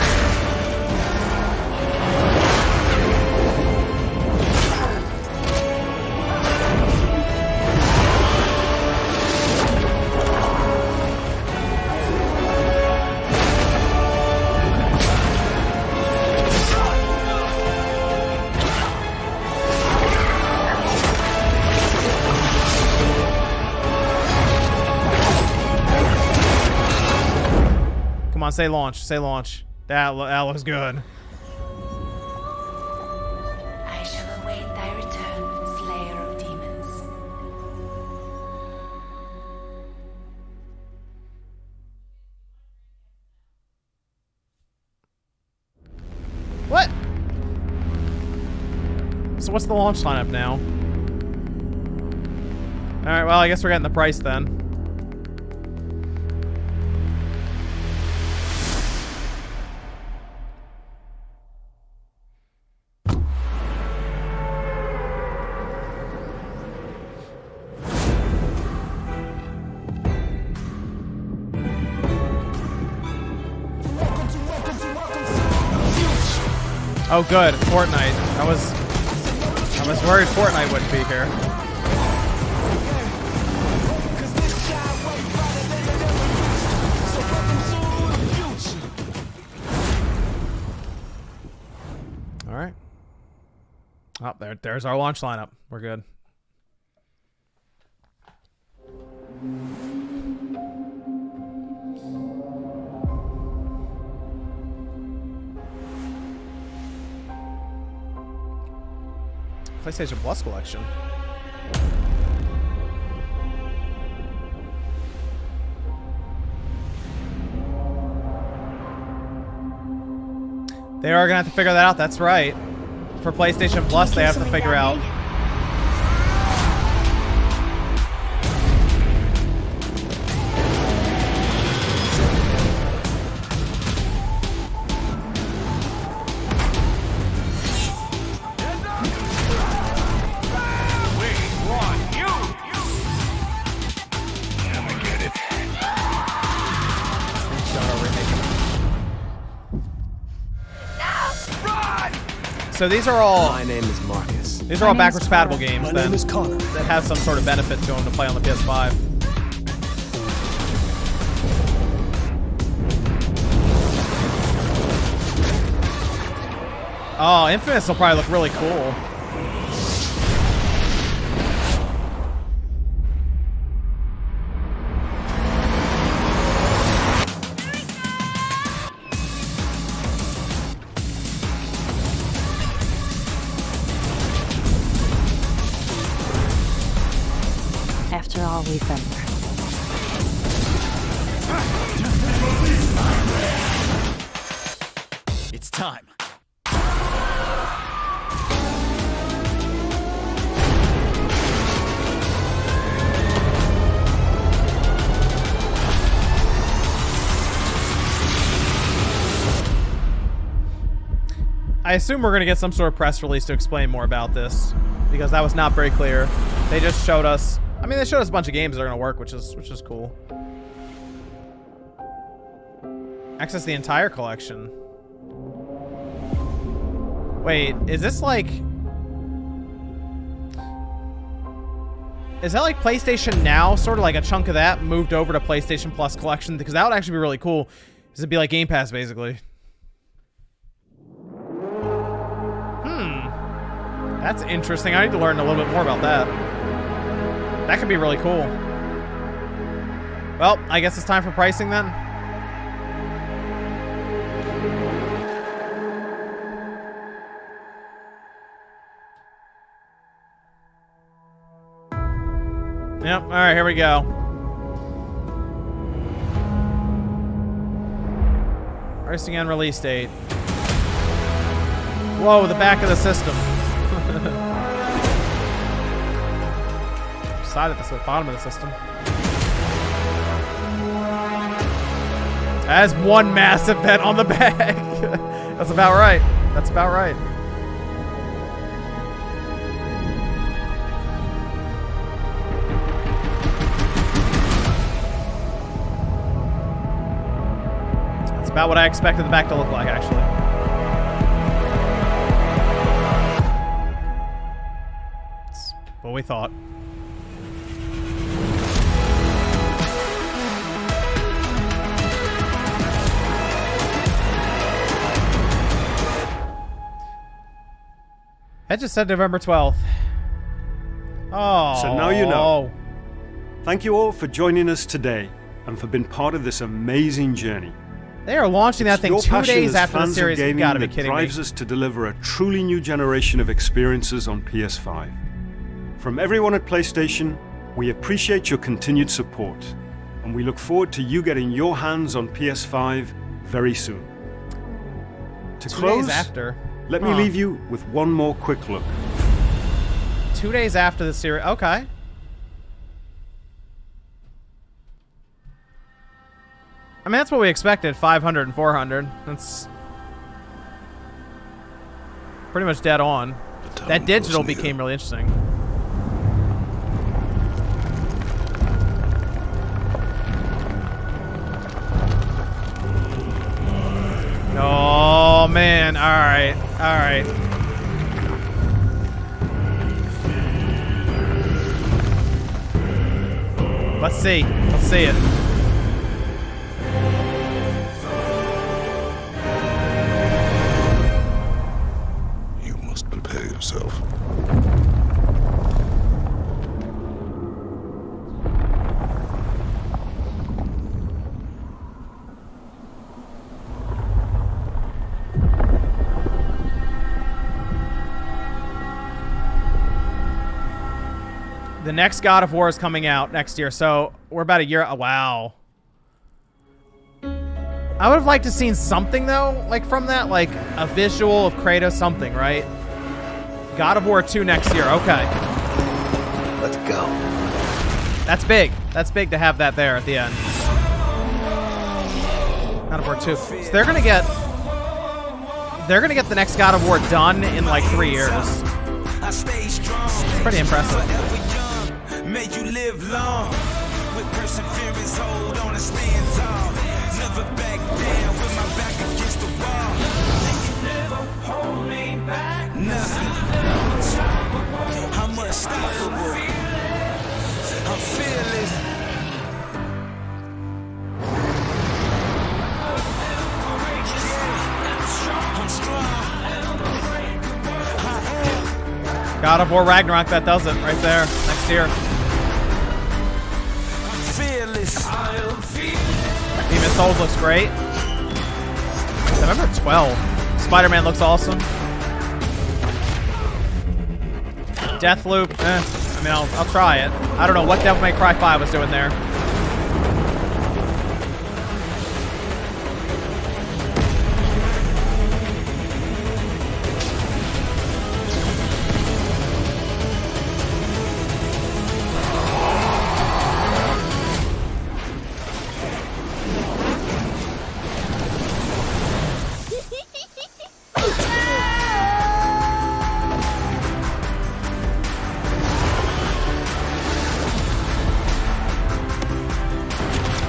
on, say launch. Say launch. That looks good. I shall await thy return, Slayer of Demons. What? So what's the launch lineup now? Alright, well, I guess we're getting the price then. Oh, good. Fortnite. I was worried Fortnite wouldn't be here. All right. Oh, there's our launch lineup. We're good. PlayStation Plus collection. They are gonna have to figure that out. That's right. For PlayStation Plus, they have to figure out. So these are all. My name is Marcus. These are all backwards compatible games. My then, name is Connor. That have some sort of benefit to them to play on the PS5. Oh, Infamous will probably look really cool. After all we've been through. It's time. I assume we're going to get some sort of press release to explain more about this, because that was not very clear. They just showed us, I mean, they showed us a bunch of games that are going to work, which is cool. Access the entire collection. Wait, is this like... Is that like PlayStation Now? Sort of like a chunk of that moved over to PlayStation Plus collection? Because that would actually be really cool. Because it'd be like Game Pass, basically. That's interesting. I need to learn a little bit more about that. That could be really cool. Well, I guess it's time for pricing then. Yep, alright, here we go. Pricing and release date. Whoa, the back of the system. Side at the bottom of the system. That is one massive vent on the back. That's about right. That's about right. That's about what I expected the back to look like, actually. That's what we thought. That just said November 12th. Oh. So now you know. Thank you all for joining us today and for being part of this amazing journey. They are launching that thing Your 2 passion days as after the fans of series. You gaming gotta be that kidding me. drives us to deliver a truly new generation of experiences on PS5. From everyone at PlayStation, we appreciate your continued support, and we look forward to you getting your hands on PS5 very soon. To 2 close, days after. let me leave you with one more quick look. 2 days after the series. Okay. I mean, that's what we expected, 500 and 400. That's pretty much dead on. That digital became really interesting. Oh, man. All right. All right. Let's see. Let's see it. You must prepare yourself. The next God of War is coming out next year, so we're about a year. Oh, wow. I would have liked to seen something though, like from that, like a visual of Kratos, something, right? God of War 2 next year. Okay. Let's go. That's big. That's big to have that there at the end. God of War 2. So they're gonna get the next God of War done in like 3 years. It's pretty impressive. May you live long with perseverance, hold on and stand tall. Never back down with my back against the wall. You never hold me back. Nothing. I'm unstoppable. I'm fearless. I'm strong. God of War Ragnarok, that does it right there next year. Demon Souls looks great. November 12. Spider-Man looks awesome. Deathloop, I mean, I'll try it. I don't know what Devil May Cry 5 was doing there.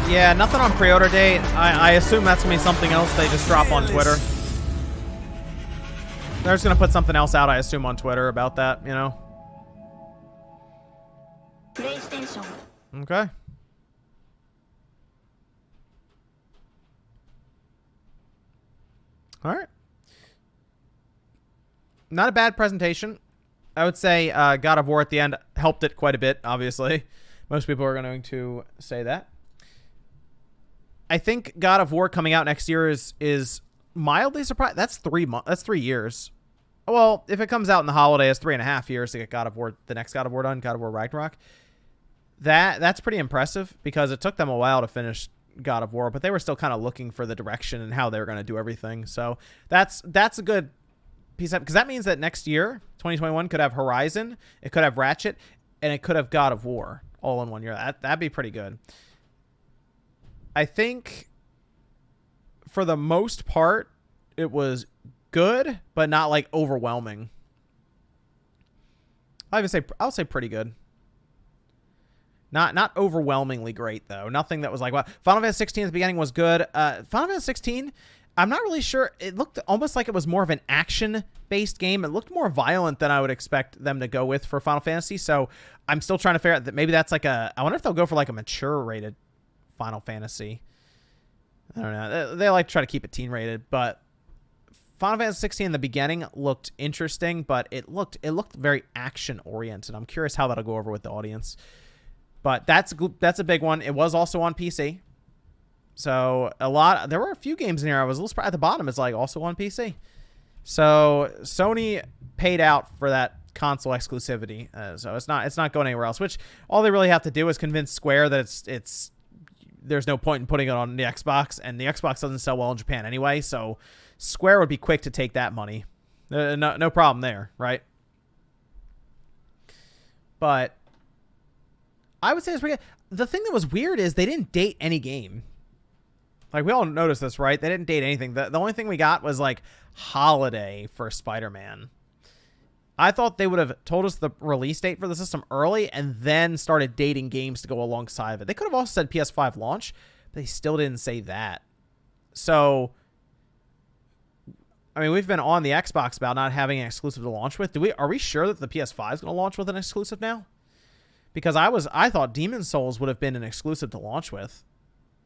Yeah, nothing on pre-order date. I assume that's going to be something else they just drop on Twitter. They're just going to put something else out, I assume, on Twitter about that, you know? Okay. All right. Not a bad presentation. I would say God of War at the end helped it quite a bit, obviously. Most people are going to say that. I think God of War coming out next year is mildly surprised. That's 3 months. That's 3 years. Well, if it comes out in the holiday, it's 3.5 years to get God of War, the next God of War done, God of War Ragnarok. That's pretty impressive because it took them a while to finish God of War, but they were still kind of looking for the direction and how they were going to do everything. So that's a good piece of, because that means that next year, 2021, could have Horizon, it could have Ratchet, and it could have God of War all in 1 year. That'd be pretty good. I think for the most part, it was good, but not like overwhelming. I'll say pretty good. Not overwhelmingly great though. Nothing that was like, wow. Final Fantasy 16 at the beginning was good. Final Fantasy 16, I'm not really sure. It looked almost like it was more of an action-based game. It looked more violent than I would expect them to go with for Final Fantasy. So I'm still trying to figure out that maybe that's like I wonder if they'll go for like a mature rated Final Fantasy. I don't know. They like to try to keep it teen rated, but Final Fantasy 16 in the beginning looked interesting, but it looked very action oriented. I'm curious how that'll go over with the audience. But that's a big one. It was also on PC. So there were a few games in here I was a little surprised. At the bottom, it's like also on PC. So Sony paid out for that console exclusivity, so it's not going anywhere else. Which all they really have to do is convince Square that it's there's no point in putting it on the Xbox, and the Xbox doesn't sell well in Japan anyway. So Square would be quick to take that money. No problem there, right? But I would say it's pretty good. The thing that was weird is they didn't date any game. Like, we all noticed this, right? They didn't date anything. The only thing we got was, like, holiday for Spider-Man. I thought they would have told us the release date for the system early and then started dating games to go alongside of it. They could have also said PS5 launch, but they still didn't say that. So, I mean, we've been on the Xbox about not having an exclusive to launch with. Are we sure that the PS5 is going to launch with an exclusive now? Because I thought Demon's Souls would have been an exclusive to launch with.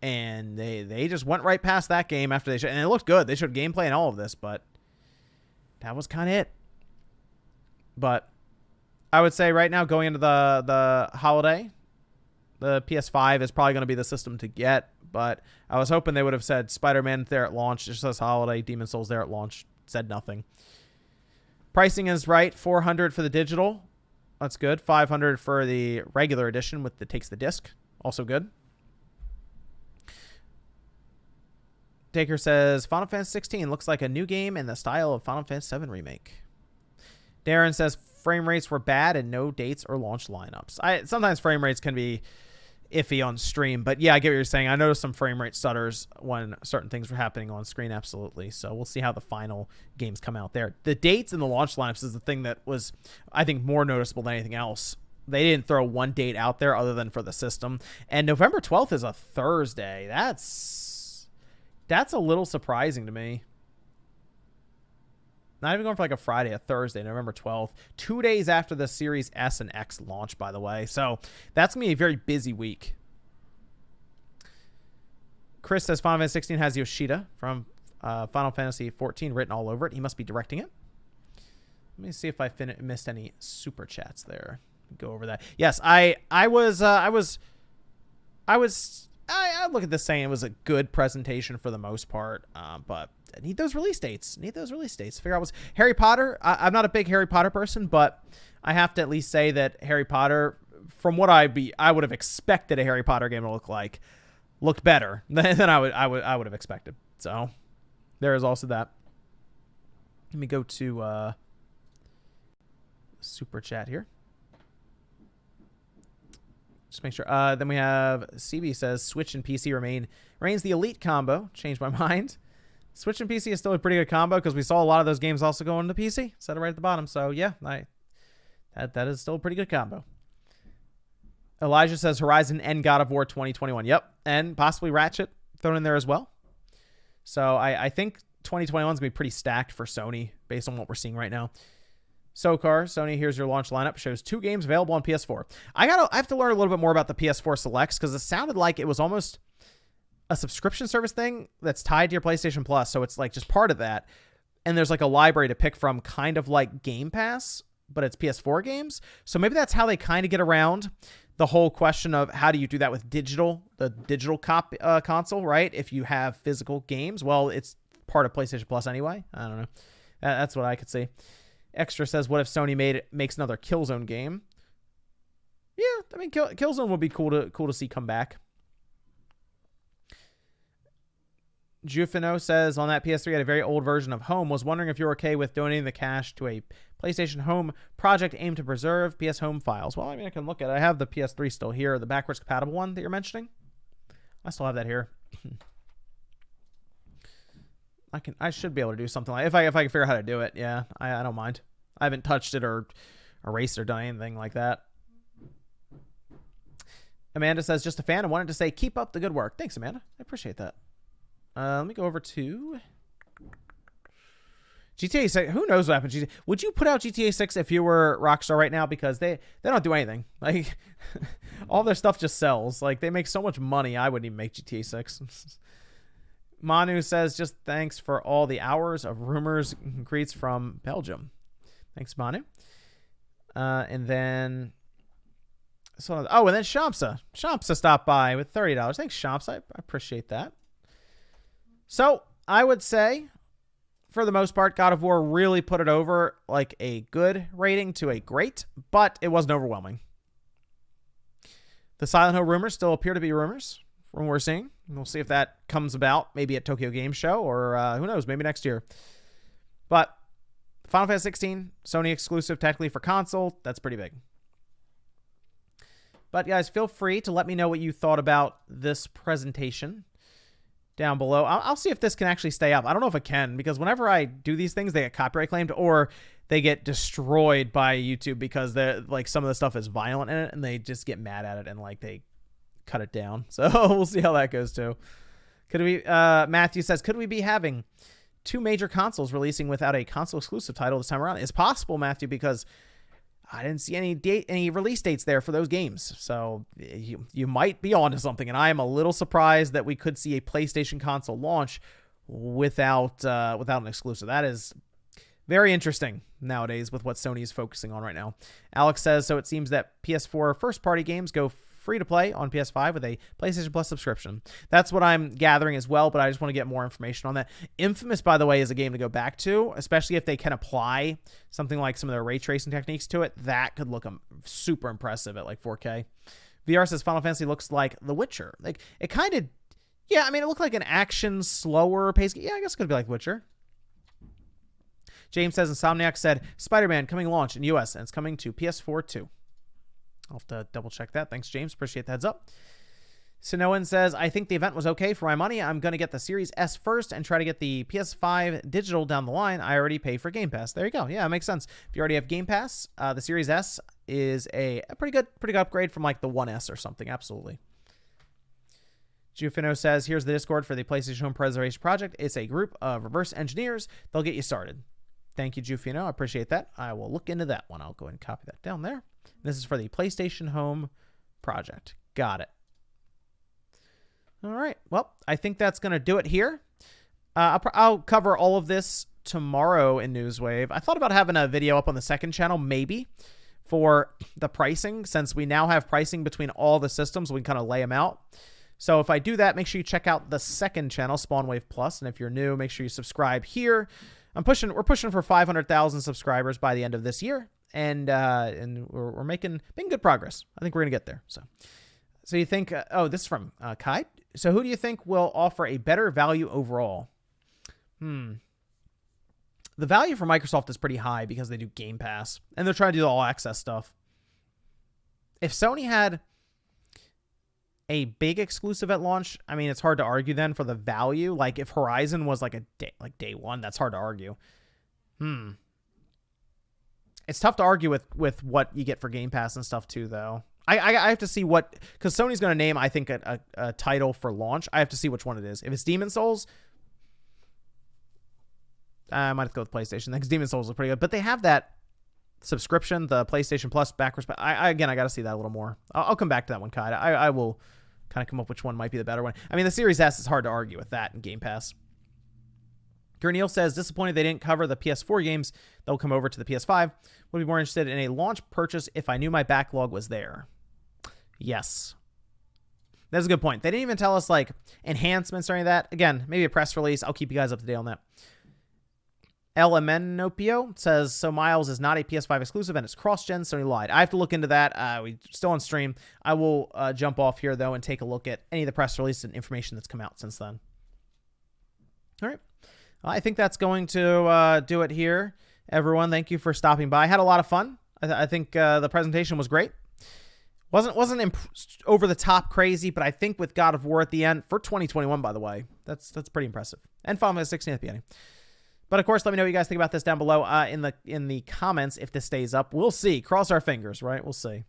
And they just went right past that game after and it looked good. They showed gameplay and all of this, but that was kind of it. But I would say right now, going into the holiday, the PS5 is probably going to be the system to get. But I was hoping they would have said Spider-Man there at launch, just says holiday, Demon's Souls there at launch, said nothing. Pricing is right, $400 for the digital. That's good. $500 for the regular edition that takes the disc. Also good. Taker says, Final Fantasy 16 looks like a new game in the style of Final Fantasy 7 Remake. Darren says, frame rates were bad and no dates or launch lineups. Sometimes frame rates can be iffy on stream, but yeah, I get what you're saying. I noticed some frame rate stutters when certain things were happening on screen, absolutely. So we'll see how the final games come out there. The dates and the launch lineups is the thing that was, I think, more noticeable than anything else. They didn't throw one date out there other than for the system. And November 12th is a Thursday. That's a little surprising to me. Not even going for like a Friday, a Thursday, November 12th. 2 days after the Series S and X launch, by the way. So that's going to be a very busy week. Chris says Final Fantasy 16 has Yoshida from Final Fantasy 14 written all over it. He must be directing it. Let me see if I missed any super chats there. Go over that. Yes, I look at this saying it was a good presentation for the most part, but I need those release dates. Figure out what's Harry Potter. I'm not a big Harry Potter person, but I have to at least say that Harry Potter, from what I would have expected a Harry Potter game to look like, looked better than I would have expected. So there is also that. Let me go to super chat here. Just make sure. Then we have CB says Switch and PC remains the elite combo. Changed my mind. Switch and PC is still a pretty good combo because we saw a lot of those games also go into PC. Said it right at the bottom. So yeah, that is still a pretty good combo. Elijah says Horizon and God of War 2021. Yep, and possibly Ratchet thrown in there as well. So I think 2021 is gonna be pretty stacked for Sony based on what we're seeing right now. SoCar, Sony, here's your launch lineup. Shows 2 games available on PS4. I have to learn a little bit more about the PS4 Selects because it sounded like it was almost a subscription service thing that's tied to your PlayStation Plus. So it's like just part of that. And there's like a library to pick from, kind of like Game Pass, but it's PS4 games. So maybe that's how they kind of get around the whole question of how do you do that with the digital console, right? If you have physical games, well, it's part of PlayStation Plus anyway. I don't know. That's what I could see. Extra says, what if Sony makes another Killzone game? Yeah, I mean, Killzone would be cool to see come back. Jufino says, on that PS3 had a very old version of Home. Was wondering if you're okay with donating the cash to a PlayStation Home project aimed to preserve PS Home files. Well, I mean, I can look at it. I have the PS3 still here, the backwards compatible one that you're mentioning. I still have that here. I should be able to do something like if I can figure out how to do it. Yeah, I don't mind. I haven't touched it or erased or done anything like that. Amanda says, just a fan. I wanted to say, keep up the good work. Thanks, Amanda. I appreciate that. Let me go over to GTA 6. Who knows what happened to GTA? Would you put out GTA 6 if you were Rockstar right now? Because they don't do anything. Like, all their stuff just sells. Like, they make so much money. I wouldn't even make GTA 6. Manu says, just thanks for all the hours of rumors and greets from Belgium. Thanks, Manu. And then Shamsa. Shamsa stopped by with $30. Thanks, Shamsa. I appreciate that. So I would say, for the most part, God of War really put it over like a good rating to a great, but it wasn't overwhelming. The Silent Hill rumors still appear to be rumors from what we're seeing. We'll see if that comes about maybe at Tokyo Game Show or who knows, maybe next year. But Final Fantasy 16, Sony exclusive technically for console. That's pretty big. But guys, feel free to let me know what you thought about this presentation down below. I'll see if this can actually stay up. I don't know if it can, because whenever I do these things, they get copyright claimed or they get destroyed by YouTube because they're like some of the stuff is violent in it and they just get mad at it and like they cut it down. So we'll see how that goes too. Could we, Matthew says, could we be having 2 major consoles releasing without a console exclusive title this time around? It's possible, Matthew, because I didn't see any release dates there for those games. So you might be onto something. And I am a little surprised that we could see a PlayStation console launch without an exclusive. That is very interesting nowadays with what Sony is focusing on right now. Alex says, so it seems that PS4 first-party games go free to play on PS5 with a PlayStation Plus subscription. That's what I'm gathering as well, but I just want to get more information on that. Infamous, by the way, is a game to go back to, especially if they can apply something like some of their ray tracing techniques to it. That could look super impressive at like 4K. VR says Final Fantasy looks like The Witcher. Like it kind of, yeah, I mean, it looked like an action, slower pace. Yeah, I guess it could be like Witcher. James says Insomniac said Spider-Man coming launch in US and it's coming to PS4 too. I'll have to double check that. Thanks, James. Appreciate the heads up. Sonoan says, I think the event was okay for my money. I'm going to get the Series S first and try to get the PS5 digital down the line. I already pay for Game Pass. There you go. Yeah, it makes sense. If you already have Game Pass, the Series S is a pretty good upgrade from like the 1S or something. Absolutely. Jufino says, here's the Discord for the PlayStation Home Preservation Project. It's a group of reverse engineers. They'll get you started. Thank you, Jufino. I appreciate that. I will look into that one. I'll go ahead and copy that down there. This is for the PlayStation Home Project. Got it. All right. Well, I think that's going to do it here. I'll cover all of this tomorrow in Newswave. I thought about having a video up on the second channel, maybe, for the pricing, since we now have pricing between all the systems. We can kind of lay them out. So if I do that, make sure you check out the second channel, Spawnwave Plus. And if you're new, make sure you subscribe here. We're pushing for 500,000 subscribers by the end of this year. And we're making good progress. I think we're gonna get there. So you think? This is from Kai. So who do you think will offer a better value overall? The value for Microsoft is pretty high because they do Game Pass and they're trying to do the all access stuff. If Sony had a big exclusive at launch, I mean, it's hard to argue then for the value. Like if Horizon was like day one, that's hard to argue. It's tough to argue with what you get for Game Pass and stuff too, though. I have to see what, because Sony's going to name, I think, a title for launch. I have to see which one it is. If it's Demon's Souls, I might have to go with PlayStation, because Demon's Souls is pretty good. But they have that subscription, the PlayStation Plus backwards. I got to see that a little more. I'll come back to that one, Kai. I will kind of come up which one might be the better one. I mean, the Series S is hard to argue with that in Game Pass. Gurneil says, disappointed they didn't cover the PS4 games that will come over to the PS5. Would be more interested in a launch purchase if I knew my backlog was there. Yes. That's a good point. They didn't even tell us, like, enhancements or any of that. Again, maybe a press release. I'll keep you guys up to date on that. Elemenopio says, so Miles is not a PS5 exclusive and it's cross-gen, Sony lied. I have to look into that. We're still on stream. I will jump off here, though, and take a look at any of the press releases and information that's come out since then. All right. I think that's going to do it here. Everyone, thank you for stopping by. I had a lot of fun. I think the presentation was great. Wasn't over the top crazy, but I think with God of War at the end for 2021, by the way, that's pretty impressive. And Final Fantasy 16 at the beginning. But of course, let me know what you guys think about this down below in the comments if this stays up. We'll see. Cross our fingers, right? We'll see.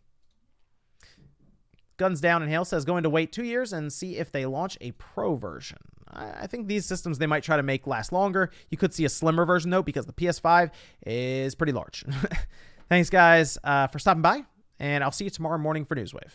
Guns Down in Hale says, going to wait 2 years and see if they launch a pro version. I think these systems they might try to make last longer. You could see a slimmer version, though, because the PS5 is pretty large. Thanks, guys, for stopping by, and I'll see you tomorrow morning for Newswave.